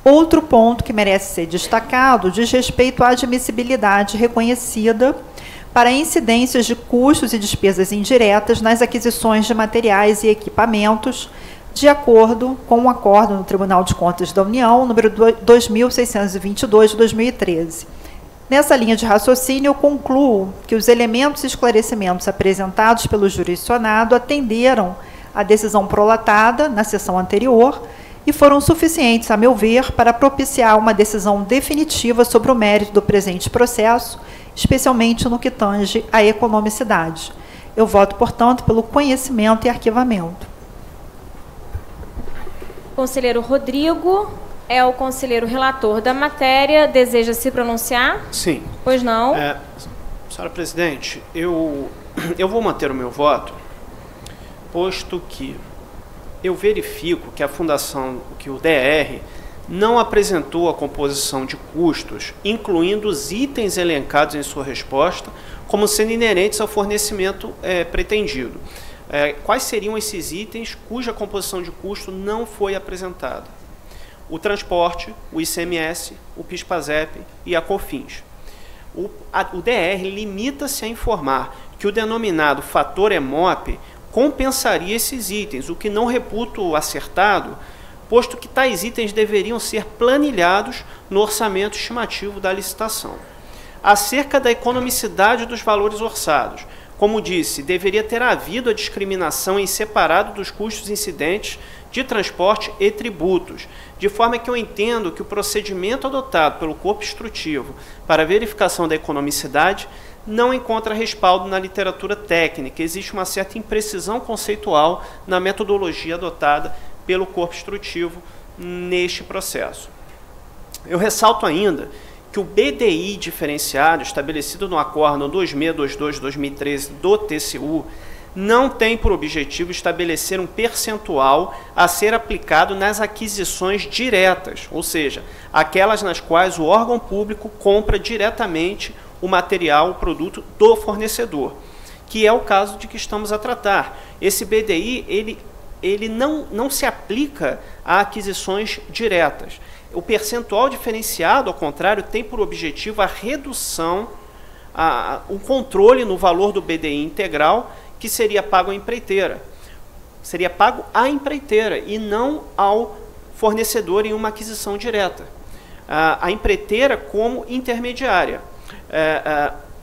Outro ponto que merece ser destacado diz respeito à admissibilidade reconhecida para incidências de custos e despesas indiretas nas aquisições de materiais e equipamentos, de acordo com o acordo no Tribunal de Contas da União, número 2622 de 2013. Nessa linha de raciocínio, eu concluo que os elementos e esclarecimentos apresentados pelo jurisdicionado atenderam à decisão prolatada na sessão anterior e foram suficientes, a meu ver, para propiciar uma decisão definitiva sobre o mérito do presente processo especialmente no que tange à economicidade. Eu voto, portanto, pelo conhecimento e arquivamento. Conselheiro Rodrigo é o conselheiro relator da matéria. Deseja se pronunciar? Sim. Pois não. Senhora presidente, eu vou manter o meu voto, posto que eu verifico que a Fundação, que o DR, não apresentou a composição de custos, incluindo os itens elencados em sua resposta, como sendo inerentes ao fornecimento pretendido. Quais seriam esses itens cuja composição de custo não foi apresentada? O transporte, o ICMS, o PIS/PASEP e a COFINS. O DR limita-se a informar que o denominado fator EMOP compensaria esses itens, o que não reputo acertado, posto que tais itens deveriam ser planilhados no orçamento estimativo da licitação. Acerca da economicidade dos valores orçados, como disse, deveria ter havido a discriminação em separado dos custos incidentes de transporte e tributos, de forma que eu entendo que o procedimento adotado pelo corpo instrutivo para a verificação da economicidade não encontra respaldo na literatura técnica. Existe uma certa imprecisão conceitual na metodologia adotada pelo corpo instrutivo neste processo. Eu ressalto ainda que o BDI diferenciado, estabelecido no Acórdão 2622/2013 do TCU, não tem por objetivo estabelecer um percentual a ser aplicado nas aquisições diretas, ou seja, aquelas nas quais o órgão público compra diretamente o material, o produto do fornecedor, que é o caso de que estamos a tratar. Esse BDI, ele não se aplica a aquisições diretas. O percentual diferenciado, ao contrário, tem por objetivo a redução, o controle no valor do BDI integral, que seria pago à empreiteira. Seria pago à empreiteira e não ao fornecedor em uma aquisição direta. A empreiteira como intermediária.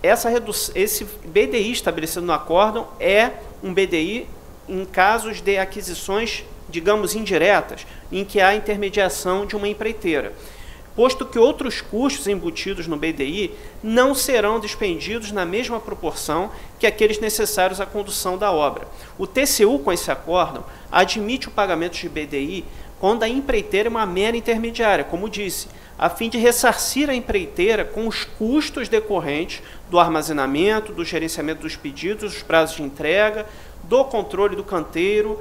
Esse BDI estabelecido no acórdão é um BDI em casos de aquisições, digamos, indiretas, em que há intermediação de uma empreiteira, posto que outros custos embutidos no BDI não serão despendidos na mesma proporção que aqueles necessários à condução da obra. O TCU, com esse acórdão, admite o pagamento de BDI quando a empreiteira é uma mera intermediária, como disse, a fim de ressarcir a empreiteira com os custos decorrentes do armazenamento, do gerenciamento dos pedidos, dos prazos de entrega, do controle do canteiro,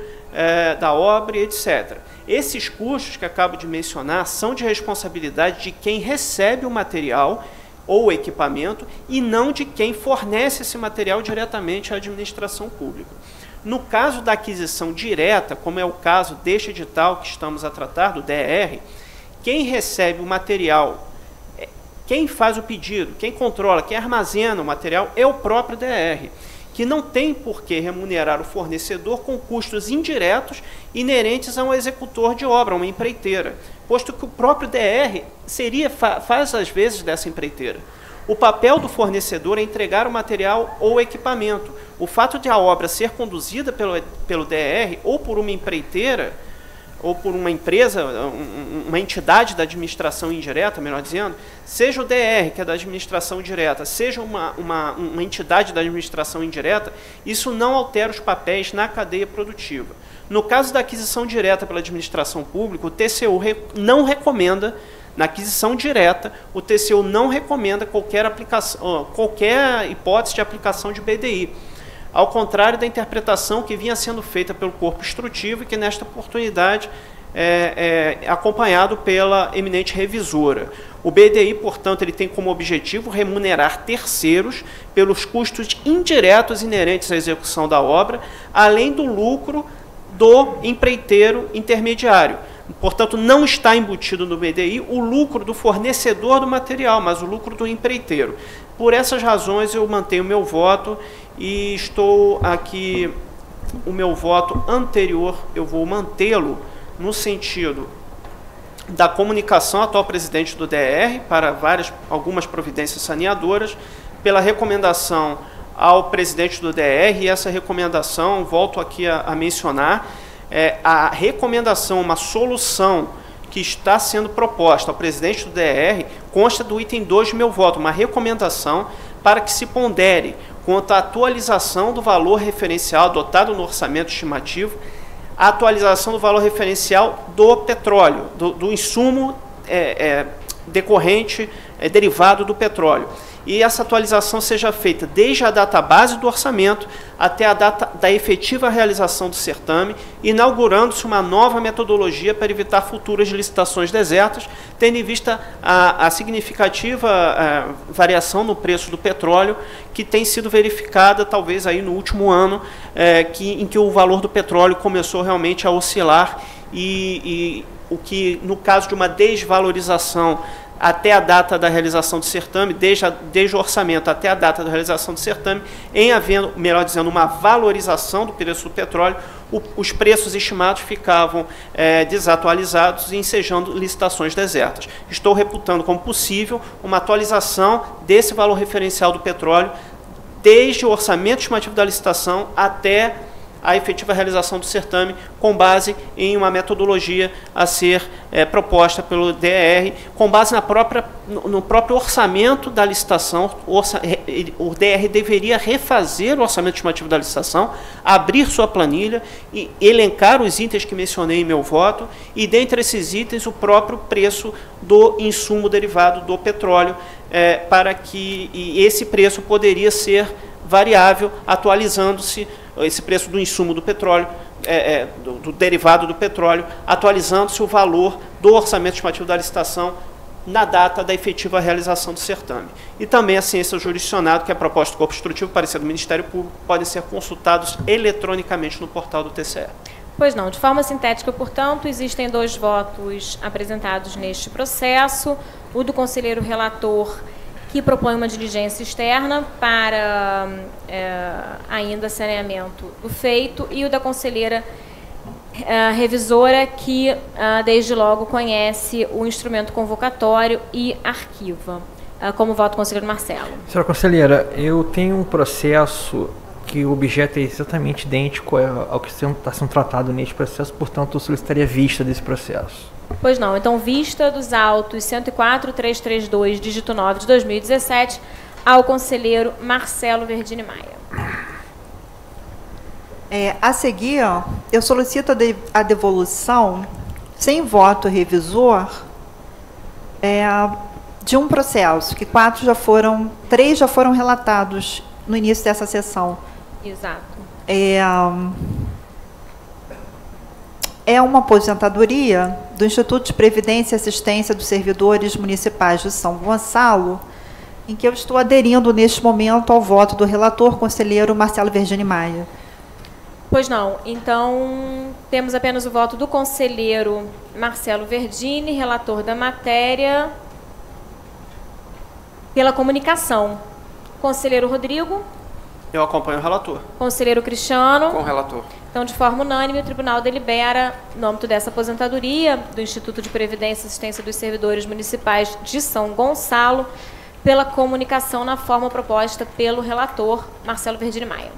da obra, etc. Esses custos que acabo de mencionar são de responsabilidade de quem recebe o material ou o equipamento e não de quem fornece esse material diretamente à administração pública. No caso da aquisição direta, como é o caso deste edital que estamos a tratar, do DR, quem recebe o material, quem faz o pedido, quem controla, quem armazena o material é o próprio DR, que não tem por que remunerar o fornecedor com custos indiretos inerentes a um executor de obra, uma empreiteira, posto que o próprio DR faz às vezes dessa empreiteira. O papel do fornecedor é entregar o material ou equipamento. O fato de a obra ser conduzida pelo DR ou por uma empreiteira, ou por uma empresa, uma entidade da administração indireta, melhor dizendo, seja o DR, que é da administração direta, seja uma entidade da administração indireta, isso não altera os papéis na cadeia produtiva. No caso da aquisição direta pela administração pública, o TCU não recomenda, na aquisição direta, o TCU não recomenda qualquer hipótese de aplicação de BDI, ao contrário da interpretação que vinha sendo feita pelo corpo instrutivo e que, nesta oportunidade, é acompanhado pela eminente revisora. O BDI, portanto, ele tem como objetivo remunerar terceiros pelos custos indiretos inerentes à execução da obra, além do lucro do empreiteiro intermediário. Portanto, não está embutido no BDI o lucro do fornecedor do material, mas o lucro do empreiteiro. Por essas razões, eu mantenho o meu voto e estou aqui, o meu voto anterior, eu vou mantê-lo no sentido da comunicação ao atual presidente do DR para algumas providências saneadoras, pela recomendação ao presidente do DR, e essa recomendação, volto aqui a mencionar, a recomendação, uma solução que está sendo proposta ao presidente do DR, consta do item 2 do meu voto, uma recomendação para que se pondere quanto à atualização do valor referencial adotado no orçamento estimativo, a atualização do valor referencial do petróleo, do insumo decorrente, derivado do petróleo. E essa atualização seja feita desde a data base do orçamento até a data da efetiva realização do certame, inaugurando-se uma nova metodologia para evitar futuras licitações desertas, tendo em vista a significativa variação no preço do petróleo que tem sido verificada talvez aí no último ano, em que o valor do petróleo começou realmente a oscilar e o que, no caso de uma desvalorização até a data da realização do certame, desde o orçamento até a data da realização do certame, em havendo, melhor dizendo, uma valorização do preço do petróleo, os preços estimados ficavam desatualizados e ensejando licitações desertas. Estou reputando como possível uma atualização desse valor referencial do petróleo desde o orçamento estimativo da licitação até a efetiva realização do certame, com base em uma metodologia a ser proposta pelo DR, com base no próprio orçamento da licitação. O DR deveria refazer o orçamento estimativo da licitação, abrir sua planilha e elencar os itens que mencionei em meu voto, e dentre esses itens o próprio preço do insumo derivado do petróleo, para que esse preço poderia ser variável, atualizando-se esse preço do insumo do petróleo, do derivado do petróleo, atualizando-se o valor do orçamento estimativo da licitação na data da efetiva realização do certame. E também a ciência jurisdicionada, que é a proposta do corpo instrutivo, parecer do Ministério Público, podem ser consultados eletronicamente no portal do TCE. Pois não, de forma sintética, portanto, existem 2 votos apresentados neste processo, o do conselheiro relator, que propõe uma diligência externa para ainda saneamento do feito, e o da conselheira revisora, que desde logo conhece o instrumento convocatório e arquiva. Como vota o conselheiro Marcelo? Senhora conselheira, eu tenho um processo que o objeto é exatamente idêntico ao que está sendo tratado neste processo, portanto, eu solicitaria vista desse processo. Pois não, então vista dos autos 104.332, dígito 9 de 2017, ao conselheiro Marcelo Verdini Maia. A seguir, eu solicito a devolução, sem voto revisor, de um processo, que 3 já foram relatados no início dessa sessão. Exato. É uma aposentadoria do Instituto de Previdência e Assistência dos Servidores Municipais de São Gonçalo, em que eu estou aderindo neste momento ao voto do relator, conselheiro Marcelo Verdini Maia. Pois não. Então, temos apenas o voto do conselheiro Marcelo Verdini, relator da matéria, pela comunicação. Conselheiro Rodrigo? Eu acompanho o relator. Conselheiro Cristiano? Com o relator. Então, de forma unânime, o tribunal delibera, no âmbito dessa aposentadoria do Instituto de Previdência e Assistência dos Servidores Municipais de São Gonçalo, pela comunicação na forma proposta pelo relator Marcelo Verdini Maia.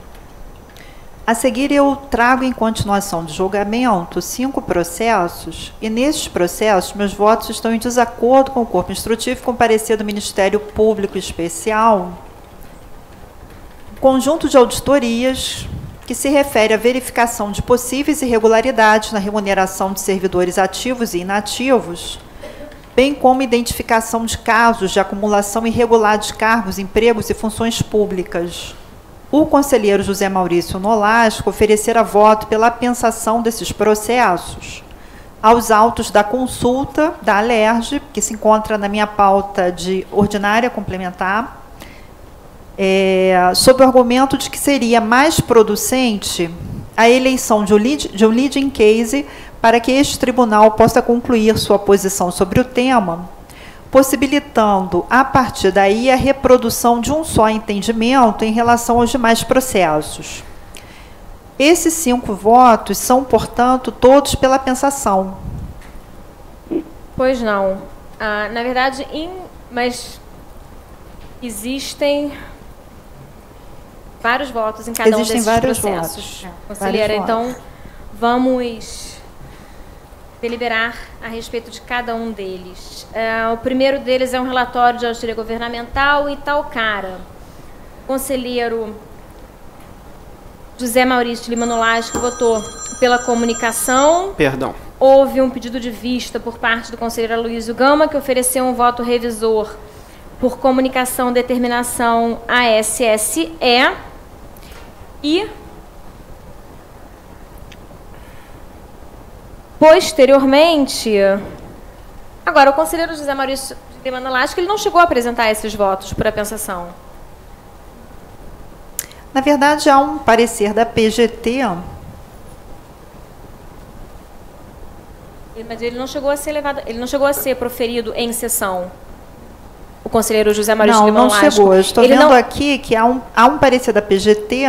A seguir, eu trago em continuação de julgamento 5 processos, e nestes processos meus votos estão em desacordo com o corpo instrutivo e com o parecer do Ministério Público Especial, conjunto de auditorias que se refere à verificação de possíveis irregularidades na remuneração de servidores ativos e inativos, bem como identificação de casos de acumulação irregular de cargos, empregos e funções públicas. O conselheiro José Maurício Nolasco oferecera voto pela apensação desses processos aos autos da consulta da Alerj, que se encontra na minha pauta de ordinária complementar, sob o argumento de que seria mais producente a eleição de um leading case para que este tribunal possa concluir sua posição sobre o tema, possibilitando, a partir daí, a reprodução de um só entendimento em relação aos demais processos. Esses 5 votos são, portanto, todos pela pensação. Pois não. Na verdade, mas existem vários votos em cada um desses processos. Conselheira, então, vamos deliberar a respeito de cada um deles. O primeiro deles é um relatório de auditoria governamental Itaucara. conselheiro José Maurício de Lima Nolasco votou pela comunicação. Perdão. Houve um pedido de vista por parte do conselheiro Aloysio Gama, que ofereceu um voto revisor por comunicação, determinação ASSE. E, posteriormente, agora o conselheiro José Maurício de Lima Nolasco, ele não chegou a apresentar esses votos por apensação. Na verdade, há um parecer da PGT. Mas ele não chegou a ser levado, ele não chegou a ser proferido em sessão. O conselheiro José Maurício de Lima Nolasco. Não chegou. Eu estou vendo aqui que há um parecer da PGT,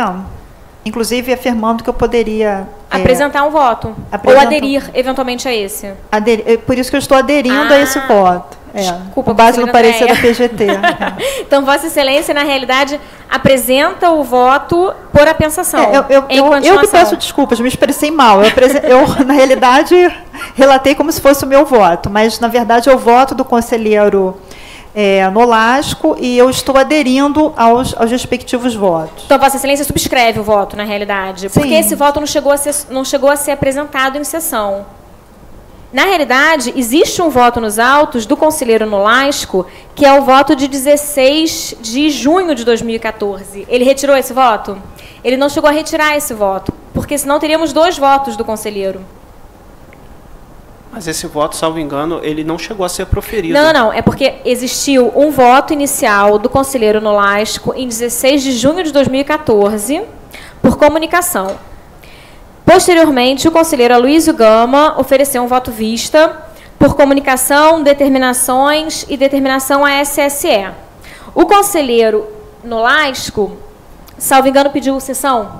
inclusive afirmando que eu poderia apresentar um voto ou aderir eventualmente a esse. Por isso que eu estou aderindo a esse voto. Desculpa, com base no parecer da PGT. Então, Vossa Excelência, na realidade, apresenta o voto por apensação. Eu que peço desculpas, me expressei mal. Eu, na realidade, relatei como se fosse o meu voto, mas, na verdade, é o voto do conselheiro Nolasco e eu estou aderindo aos respectivos votos. Então, Vossa Excelência subscreve o voto, na realidade, porque Sim. Esse voto não chegou a ser apresentado em sessão. Na realidade, existe um voto nos autos do conselheiro Nolasco, que é o voto de 16 de junho de 2014. Ele retirou esse voto? Ele não chegou a retirar esse voto, porque senão teríamos 2 votos do conselheiro. Mas esse voto, salvo engano, ele não chegou a ser proferido. Não. É porque existiu um voto inicial do conselheiro Nolasco em 16 de junho de 2014, por comunicação. Posteriormente, o conselheiro Aloysio Gama ofereceu um voto vista por comunicação, determinações e determinação ASSE. O conselheiro Nolasco, salvo engano, pediu sessão?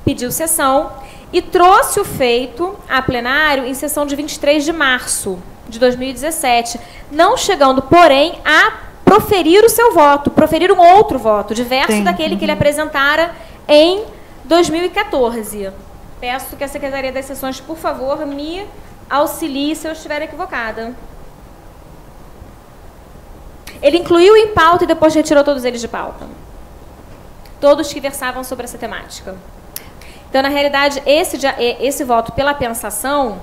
Pediu sessão e trouxe o feito a plenário em sessão de 23 de março de 2017, não chegando, porém, a proferir o seu voto, proferir um outro voto, diverso daquele que ele apresentara em 2014. Peço que a Secretaria das Sessões, por favor, me auxilie se eu estiver equivocada. Ele incluiu em pauta e depois retirou todos eles de pauta. Todos que versavam sobre essa temática. Então, na realidade, esse voto pela pensação,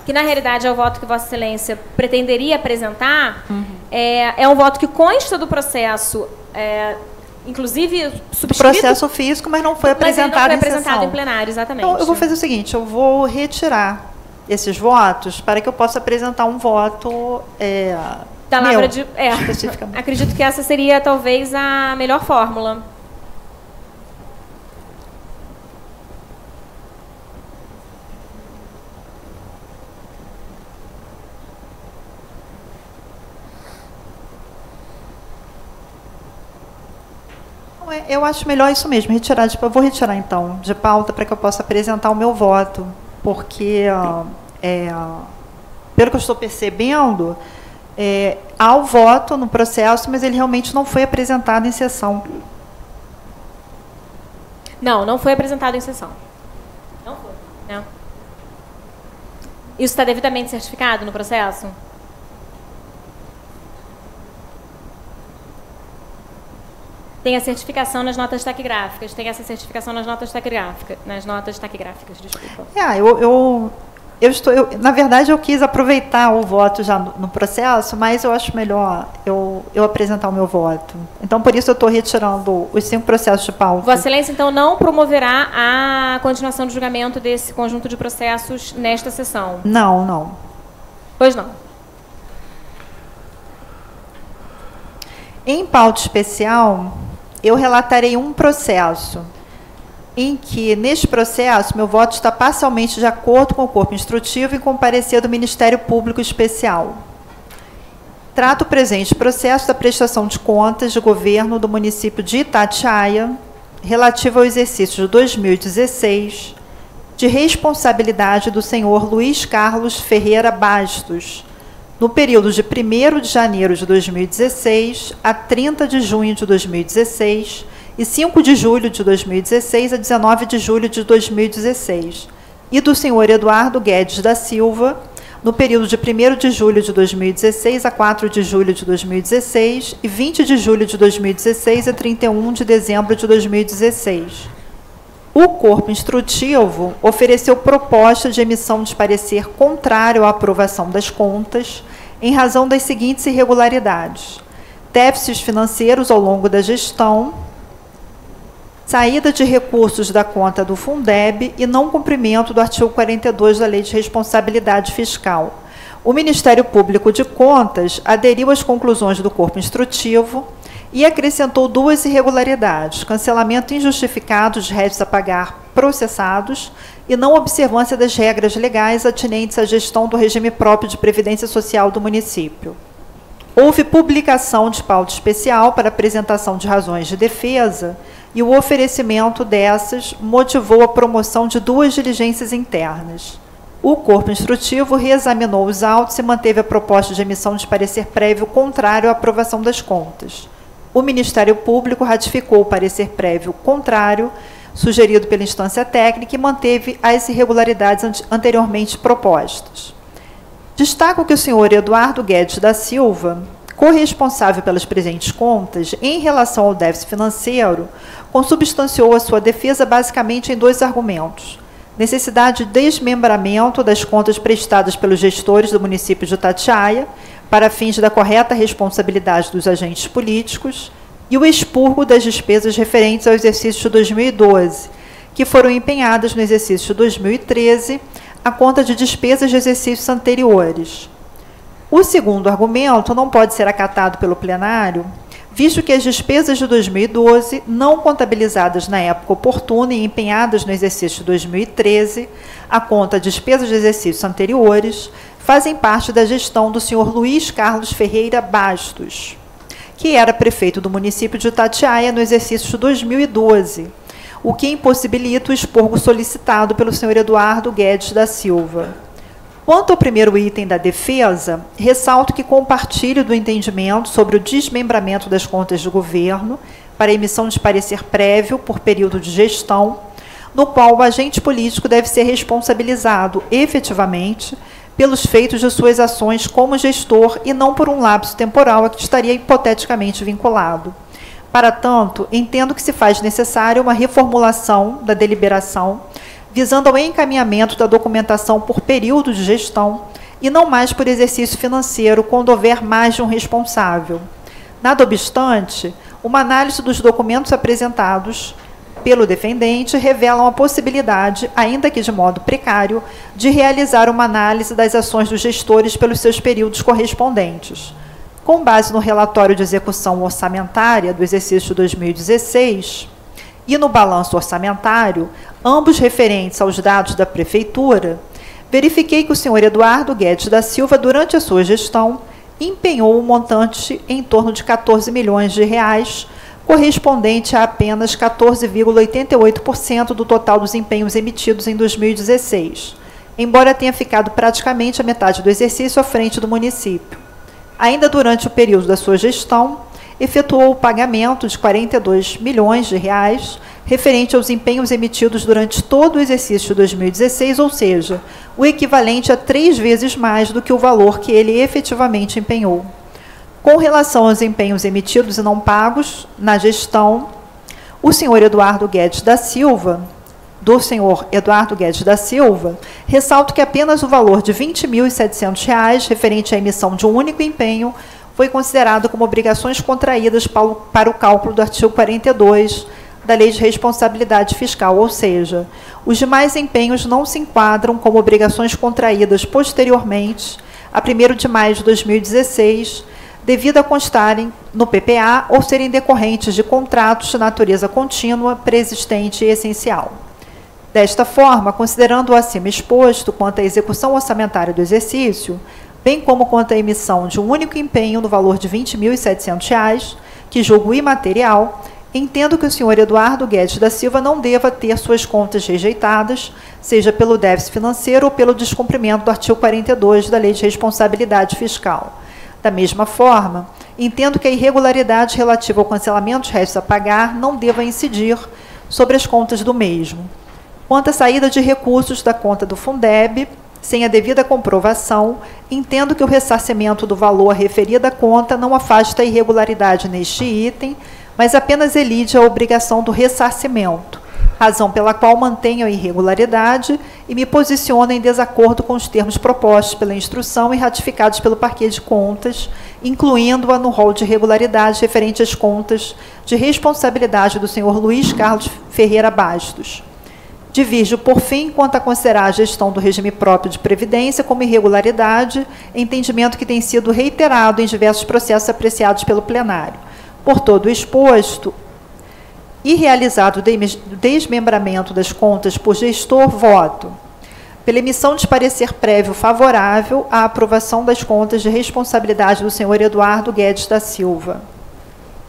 que na realidade é o voto que Vossa Excelência pretenderia apresentar, é um voto que consta do processo, inclusive subscrito. Do processo físico, mas não foi apresentado em sessão. Em plenário, exatamente. Então, eu vou fazer o seguinte, eu vou retirar esses votos para que eu possa apresentar um voto da lavra de especificamente. Acredito que essa seria talvez a melhor fórmula. Eu acho melhor isso mesmo, retirar. Eu vou retirar, então, de pauta para que eu possa apresentar o meu voto, porque, pelo que eu estou percebendo, há o voto no processo, mas ele realmente não foi apresentado em sessão. Não foi apresentado em sessão. Não foi. Não. Isso está devidamente certificado no processo? Tem a certificação nas notas taquigráficas. Tem essa certificação nas notas taquigráficas, desculpa. Na verdade, eu quis aproveitar o voto já no processo, mas eu acho melhor eu apresentar o meu voto. Então, por isso, eu estou retirando os 5 processos de pauta. Vossa Excelência, então, não promoverá a continuação do julgamento desse conjunto de processos nesta sessão? Não. Pois não. Em pauta especial, eu relatarei um processo em que, neste processo, meu voto está parcialmente de acordo com o corpo instrutivo e com o parecer do Ministério Público Especial. Trato o presente processo da prestação de contas de governo do município de Itatiaia, relativo ao exercício de 2016, de responsabilidade do senhor Luiz Carlos Ferreira Bastos, no período de 1º de janeiro de 2016 a 30 de junho de 2016 e 5 de julho de 2016 a 19 de julho de 2016, e do senhor Eduardo Guedes da Silva, no período de 1º de julho de 2016 a 4 de julho de 2016 e 20 de julho de 2016 a 31 de dezembro de 2016. O corpo instrutivo ofereceu proposta de emissão de parecer contrário à aprovação das contas em razão das seguintes irregularidades: déficits financeiros ao longo da gestão, saída de recursos da conta do Fundeb e não cumprimento do artigo 42 da Lei de Responsabilidade Fiscal. O Ministério Público de Contas aderiu às conclusões do corpo instrutivo e acrescentou 2 irregularidades: cancelamento injustificado de réditos a pagar processados e não observância das regras legais atinentes à gestão do regime próprio de previdência social do município. Houve publicação de pauta especial para apresentação de razões de defesa e o oferecimento dessas motivou a promoção de 2 diligências internas. O corpo instrutivo reexaminou os autos e manteve a proposta de emissão de parecer prévio contrário à aprovação das contas. O Ministério Público ratificou o parecer prévio contrário, sugerido pela instância técnica, e manteve as irregularidades anteriormente propostas. Destaco que o senhor Eduardo Guedes da Silva, corresponsável pelas presentes contas, em relação ao déficit financeiro, consubstanciou a sua defesa basicamente em 2 argumentos: necessidade de desmembramento das contas prestadas pelos gestores do município de Itatiaia, para fins da correta responsabilidade dos agentes políticos, e o expurgo das despesas referentes ao exercício de 2012, que foram empenhadas no exercício de 2013, à conta de despesas de exercícios anteriores. O segundo argumento não pode ser acatado pelo plenário, visto que as despesas de 2012, não contabilizadas na época oportuna e empenhadas no exercício de 2013, à conta de despesas de exercícios anteriores, fazem parte da gestão do senhor Luiz Carlos Ferreira Bastos, que era prefeito do município de Itatiaia no exercício de 2012, o que impossibilita o expurgo solicitado pelo senhor Eduardo Guedes da Silva. Quanto ao primeiro item da defesa, ressalto que compartilho do entendimento sobre o desmembramento das contas do governo para emissão de parecer prévio por período de gestão, no qual o agente político deve ser responsabilizado efetivamente pelos feitos de suas ações como gestor e não por um lapso temporal a que estaria hipoteticamente vinculado. Para tanto, entendo que se faz necessária uma reformulação da deliberação visando ao encaminhamento da documentação por período de gestão e não mais por exercício financeiro, quando houver mais de um responsável. Nada obstante, uma análise dos documentos apresentados pelo defendente revelam a possibilidade, ainda que de modo precário, de realizar uma análise das ações dos gestores pelos seus períodos correspondentes. Com base no relatório de execução orçamentária do exercício de 2016 e no balanço orçamentário, ambos referentes aos dados da Prefeitura, verifiquei que o senhor Eduardo Guedes da Silva, durante a sua gestão, empenhou um montante em torno de 14 milhões de reais, correspondente a apenas 14,88% do total dos empenhos emitidos em 2016, embora tenha ficado praticamente a metade do exercício à frente do município. Ainda durante o período da sua gestão, efetuou o pagamento de 42 milhões de reais, referente aos empenhos emitidos durante todo o exercício de 2016, ou seja, o equivalente a 3 vezes mais do que o valor que ele efetivamente empenhou. Com relação aos empenhos emitidos e não pagos na gestão, o senhor Eduardo Guedes da Silva, ressalto que apenas o valor de R$ 20.700, referente à emissão de um único empenho, foi considerado como obrigações contraídas para o cálculo do artigo 42 da Lei de Responsabilidade Fiscal, ou seja, os demais empenhos não se enquadram como obrigações contraídas posteriormente a 1º de maio de 2016, devido a constarem no PPA ou serem decorrentes de contratos de natureza contínua, preexistente e essencial. Desta forma, considerando o acima exposto quanto à execução orçamentária do exercício, bem como quanto à emissão de um único empenho no valor de R$ 20.700, que julgo imaterial, entendo que o senhor Eduardo Guedes da Silva não deva ter suas contas rejeitadas, seja pelo déficit financeiro ou pelo descumprimento do artigo 42 da Lei de Responsabilidade Fiscal. Da mesma forma, entendo que a irregularidade relativa ao cancelamento de réditos a pagar não deva incidir sobre as contas do mesmo. Quanto à saída de recursos da conta do Fundeb, sem a devida comprovação, entendo que o ressarcimento do valor referido à conta não afasta a irregularidade neste item, mas apenas elide a obrigação do ressarcimento, razão pela qual mantenho a irregularidade e me posiciono em desacordo com os termos propostos pela instrução e ratificados pelo Parquê de Contas, incluindo-a no rol de irregularidades referente às contas de responsabilidade do senhor Luiz Carlos Ferreira Bastos. Divirjo, por fim, quanto a considerar a gestão do regime próprio de previdência como irregularidade, entendimento que tem sido reiterado em diversos processos apreciados pelo plenário. Por todo o exposto, e realizado o desmembramento das contas por gestor, voto pela emissão de parecer prévio favorável à aprovação das contas de responsabilidade do senhor Eduardo Guedes da Silva.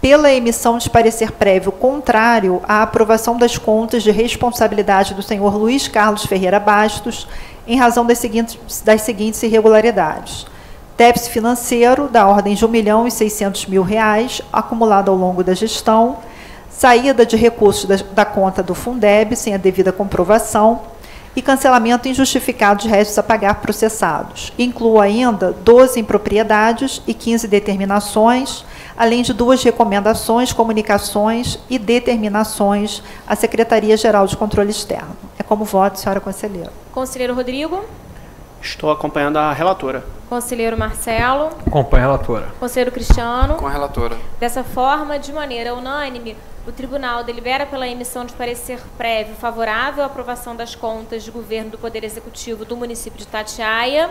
Pela emissão de parecer prévio contrário à aprovação das contas de responsabilidade do senhor Luiz Carlos Ferreira Bastos, em razão das seguintes irregularidades. Déficit financeiro da ordem de R$ 1.600.000 acumulado ao longo da gestão, saída de recursos da conta do Fundeb sem a devida comprovação e cancelamento injustificado de restos a pagar processados. Incluo ainda 12 impropriedades e 15 determinações, além de 2 recomendações, comunicações e determinações à Secretaria-Geral de Controle Externo. É como voto, senhora conselheira. Conselheiro Rodrigo. Estou acompanhando a relatora. Conselheiro Marcelo. Acompanho a relatora. Conselheiro Cristiano. Com a relatora. Dessa forma, de maneira unânime, o Tribunal delibera pela emissão de parecer prévio favorável à aprovação das contas de governo do Poder Executivo do município de Itatiaia,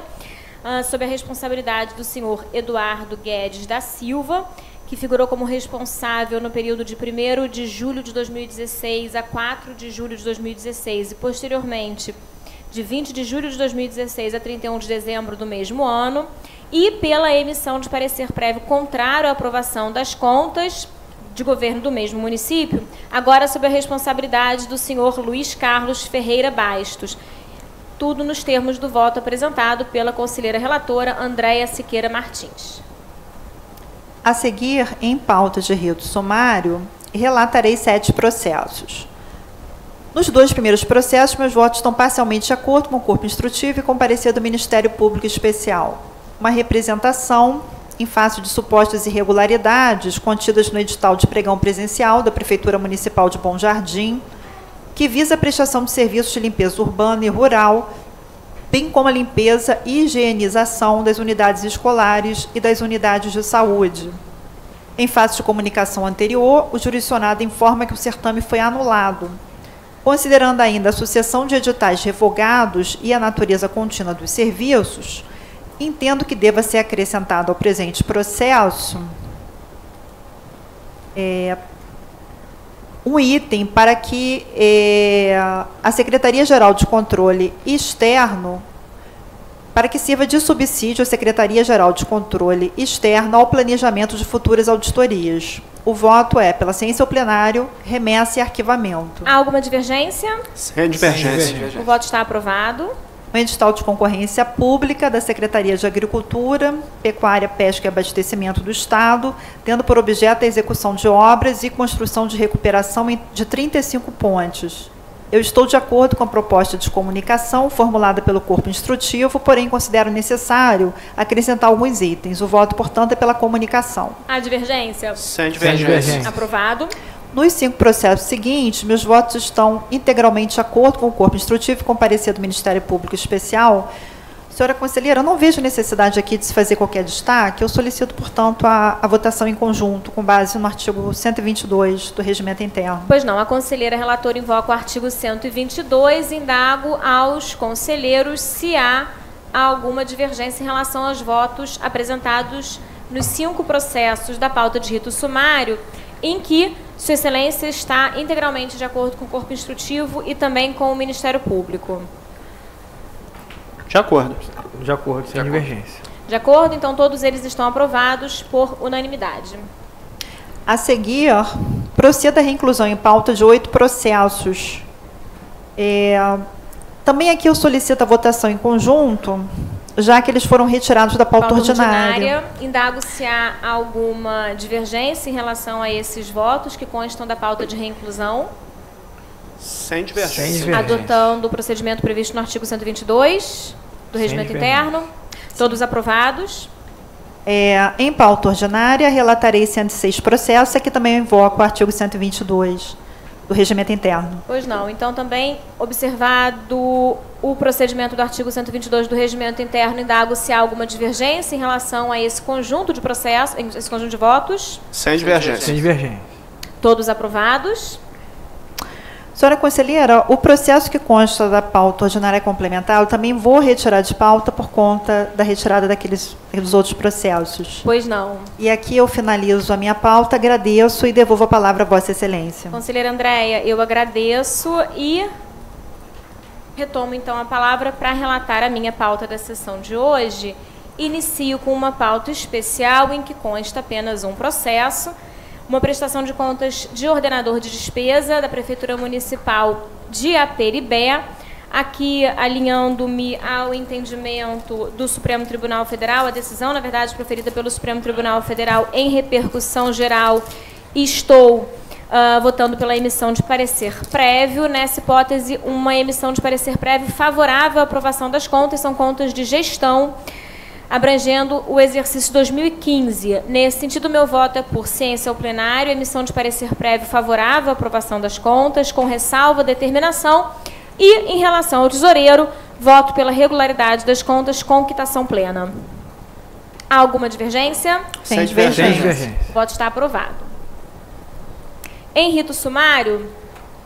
sob a responsabilidade do senhor Eduardo Guedes da Silva, que figurou como responsável no período de 1º de julho de 2016 a 4 de julho de 2016 e, posteriormente, de 20 de julho de 2016 a 31 de dezembro do mesmo ano, e pela emissão de parecer prévio contrário à aprovação das contas de governo do mesmo município, agora sob a responsabilidade do senhor Luiz Carlos Ferreira Bastos. Tudo nos termos do voto apresentado pela conselheira relatora Andréia Siqueira Martins. A seguir, em pauta de rito sumário, relatarei 7 processos. Nos 2 primeiros processos, meus votos estão parcialmente de acordo com o corpo instrutivo e com o parecer do Ministério Público Especial. Uma representação em face de supostas irregularidades contidas no edital de pregão presencial da Prefeitura Municipal de Bom Jardim, que visa a prestação de serviços de limpeza urbana e rural, bem como a limpeza e higienização das unidades escolares e das unidades de saúde. Em face de comunicação anterior, o jurisdicionado informa que o certame foi anulado. Considerando ainda a sucessão de editais revogados e a natureza contínua dos serviços, entendo que deva ser acrescentado ao presente processo um item para que a Secretaria-Geral de Controle Externo, para que sirva de subsídio à Secretaria-Geral de Controle Externo ao planejamento de futuras auditorias. O voto é, pela ciência ao plenário, remessa e arquivamento. Há alguma divergência? Sem divergência. O voto está aprovado. Um edital de concorrência pública da Secretaria de Agricultura, Pecuária, Pesca e Abastecimento do Estado, tendo por objeto a execução de obras e construção de recuperação de 35 pontes. Eu estou de acordo com a proposta de comunicação formulada pelo corpo instrutivo, porém considero necessário acrescentar alguns itens. O voto, portanto, é pela comunicação. Há divergência? Sem divergência. Aprovado. Nos 5 processos seguintes, meus votos estão integralmente de acordo com o corpo instrutivo e com o parecer do Ministério Público Especial. Senhora conselheira, eu não vejo necessidade aqui de se fazer qualquer destaque. Eu solicito, portanto, a votação em conjunto, com base no artigo 122 do Regimento Interno. Pois não, a conselheira relatora invoca o artigo 122 e indago aos conselheiros se há alguma divergência em relação aos votos apresentados nos 5 processos da pauta de rito sumário, em que Sua Excelência está integralmente de acordo com o corpo instrutivo e também com o Ministério Público. De acordo. De acordo, sem divergência. De acordo, então todos eles estão aprovados por unanimidade. A seguir, proceda a reinclusão em pauta de 8 processos. Também aqui eu solicito a votação em conjunto, já que eles foram retirados da pauta ordinária. Indago se há alguma divergência em relação a esses votos que constam da pauta de reinclusão. Sem divergência. Adotando o procedimento previsto no artigo 122. do regimento interno. Todos aprovados. Em pauta ordinária, relatarei 106 processos. Aqui também invoco o artigo 122 do regimento interno. Pois não. Então, também, observado o procedimento do artigo 122 do regimento interno, indago se há alguma divergência em relação a esse conjunto de processos, esse conjunto de votos. Sem divergência. Sem divergência. Todos aprovados. Senhora conselheira, o processo que consta da pauta ordinária complementar, eu também vou retirar de pauta por conta da retirada dos outros processos. Pois não. E aqui eu finalizo a minha pauta, agradeço e devolvo a palavra a Vossa Excelência. Conselheira Andréia, eu agradeço e retomo então a palavra para relatar a minha pauta da sessão de hoje. Inicio com uma pauta especial em que consta apenas um processo, uma prestação de contas de ordenador de despesa da Prefeitura Municipal de Aperibé, aqui alinhando-me ao entendimento do Supremo Tribunal Federal, a decisão, na verdade, proferida pelo Supremo Tribunal Federal em repercussão geral, e estou votando pela emissão de parecer prévio. Nessa hipótese, uma emissão de parecer prévio favorável à aprovação das contas, são contas de gestão, abrangendo o exercício 2015. Nesse sentido, meu voto é por ciência ao plenário, emissão de parecer prévio favorável à aprovação das contas, com ressalva, determinação, e, em relação ao tesoureiro, voto pela regularidade das contas com quitação plena. Há alguma divergência? Sem divergência. O voto está aprovado. Em rito sumário,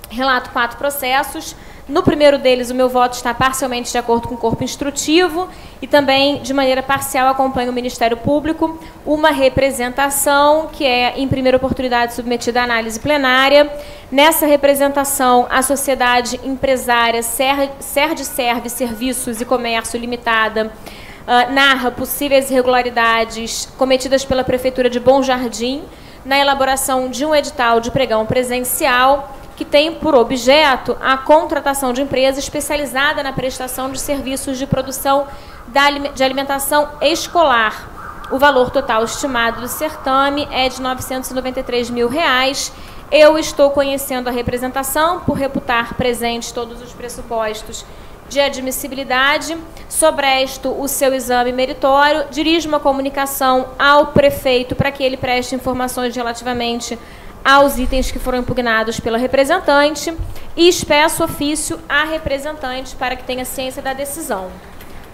relato 4 processos. No primeiro deles, o meu voto está parcialmente de acordo com o corpo instrutivo e também, de maneira parcial, acompanho o Ministério Público, uma representação que é, em primeira oportunidade, submetida à análise plenária. Nessa representação, a sociedade empresária Serd Serviços e Comércio Limitada narra possíveis irregularidades cometidas pela Prefeitura de Bom Jardim na elaboração de um edital de pregão presencial que tem por objeto a contratação de empresa especializada na prestação de serviços de produção de alimentação escolar. O valor total estimado do certame é de R$ 993 mil. Eu estou conhecendo a representação por reputar presentes todos os pressupostos de admissibilidade. Sobresto o seu exame meritório, dirijo uma comunicação ao prefeito para que ele preste informações relativamente aos itens que foram impugnados pela representante e expresso ofício à representante para que tenha ciência da decisão.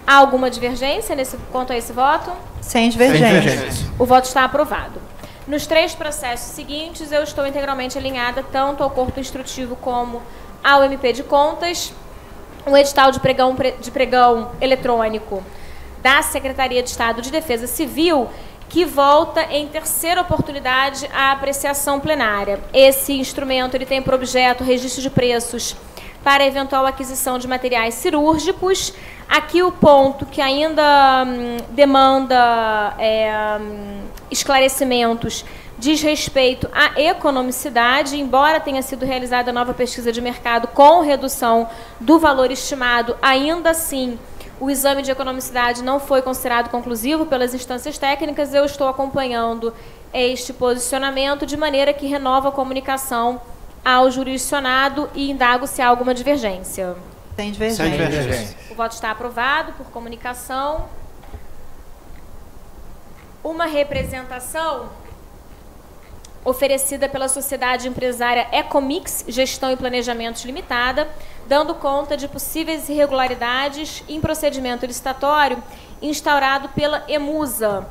Há alguma divergência quanto a esse voto? Sem divergência. O voto está aprovado. Nos 3 processos seguintes, eu estou integralmente alinhada tanto ao corpo instrutivo como ao MP de contas. O edital de pregão eletrônico da Secretaria de Estado de Defesa Civil, que volta em terceira oportunidade à apreciação plenária. Esse instrumento ele tem por objeto registro de preços para eventual aquisição de materiais cirúrgicos. Aqui o ponto que ainda demanda esclarecimentos diz respeito à economicidade, embora tenha sido realizada nova pesquisa de mercado com redução do valor estimado, ainda assim o exame de economicidade não foi considerado conclusivo pelas instâncias técnicas. Eu estou acompanhando este posicionamento de maneira que renova a comunicação ao jurisdicionado e indago se há alguma divergência. Sem divergência. O voto está aprovado por comunicação. Uma representação oferecida pela sociedade empresária Ecomix Gestão e Planejamentos Limitada, dando conta de possíveis irregularidades em procedimento licitatório instaurado pela EMUSA.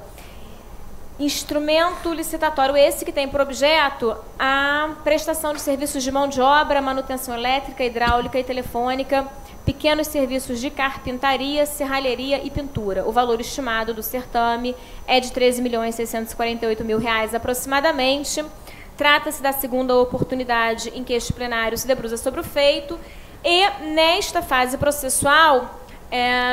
Instrumento licitatório esse que tem por objeto a prestação de serviços de mão de obra, manutenção elétrica, hidráulica e telefônica, pequenos serviços de carpintaria, serralheria e pintura. O valor estimado do certame é de R$ 13.648.000 aproximadamente. Trata-se da segunda oportunidade em que este plenário se debruça sobre o feito e, nesta fase processual,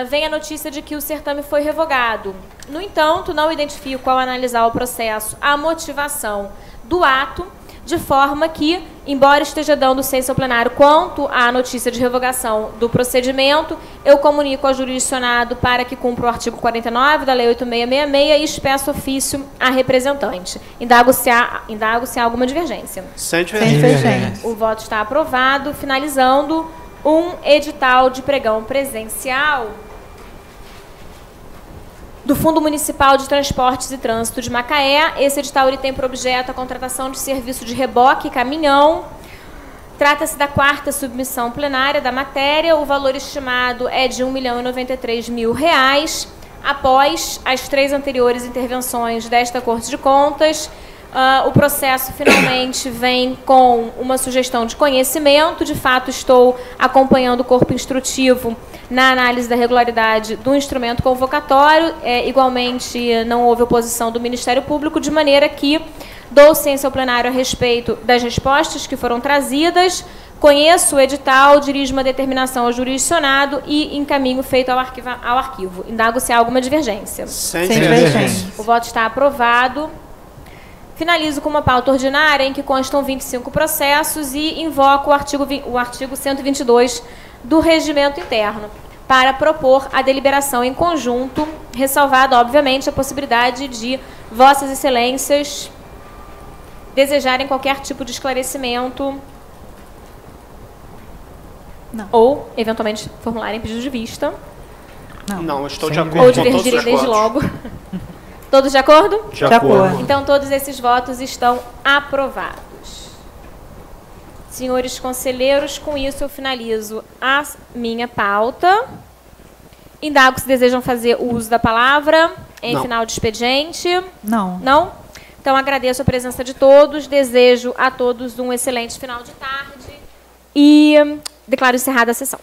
vem a notícia de que o certame foi revogado. No entanto, não identifico, ao analisar o processo, a motivação do ato, de forma que, embora esteja dando ciência ao plenário quanto à notícia de revogação do procedimento, eu comunico ao jurisdicionado para que cumpra o artigo 49 da Lei 8666 e expresso ofício à representante. Indago se há alguma divergência. Sem divergência. O voto está aprovado, finalizando um edital de pregão presencial do Fundo Municipal de Transportes e Trânsito de Macaé. Esse edital ele tem por objeto a contratação de serviço de reboque e caminhão. Trata-se da 4ª submissão plenária da matéria. O valor estimado é de R$ 1.093.000. Após as 3 anteriores intervenções desta Corte de Contas, o processo finalmente vem com uma sugestão de conhecimento. De fato, estou acompanhando o corpo instrutivo na análise da regularidade do instrumento convocatório. Igualmente, não houve oposição do Ministério Público, de maneira que dou ciência ao plenário a respeito das respostas que foram trazidas, conheço o edital, dirijo uma determinação ao jurisdicionado e encaminho feito ao arquivo. Indago se há alguma divergência. Sem divergência. O voto está aprovado. Finalizo com uma pauta ordinária em que constam 25 processos e invoco o artigo 122 do Regimento Interno para propor a deliberação em conjunto, ressalvada, obviamente, a possibilidade de Vossas Excelências desejarem qualquer tipo de esclarecimento. Não. Ou, eventualmente, formularem pedido de vista. Não, eu estou de Sem acordo Ou com todos divergirem os desde votos. logo. Todos de acordo? De acordo. Então, todos esses votos estão aprovados. Senhores conselheiros, com isso eu finalizo a minha pauta. Indago se desejam fazer uso da palavra em Não. final de expediente. Não. Não? Então, agradeço a presença de todos, desejo a todos um excelente final de tarde e declaro encerrada a sessão.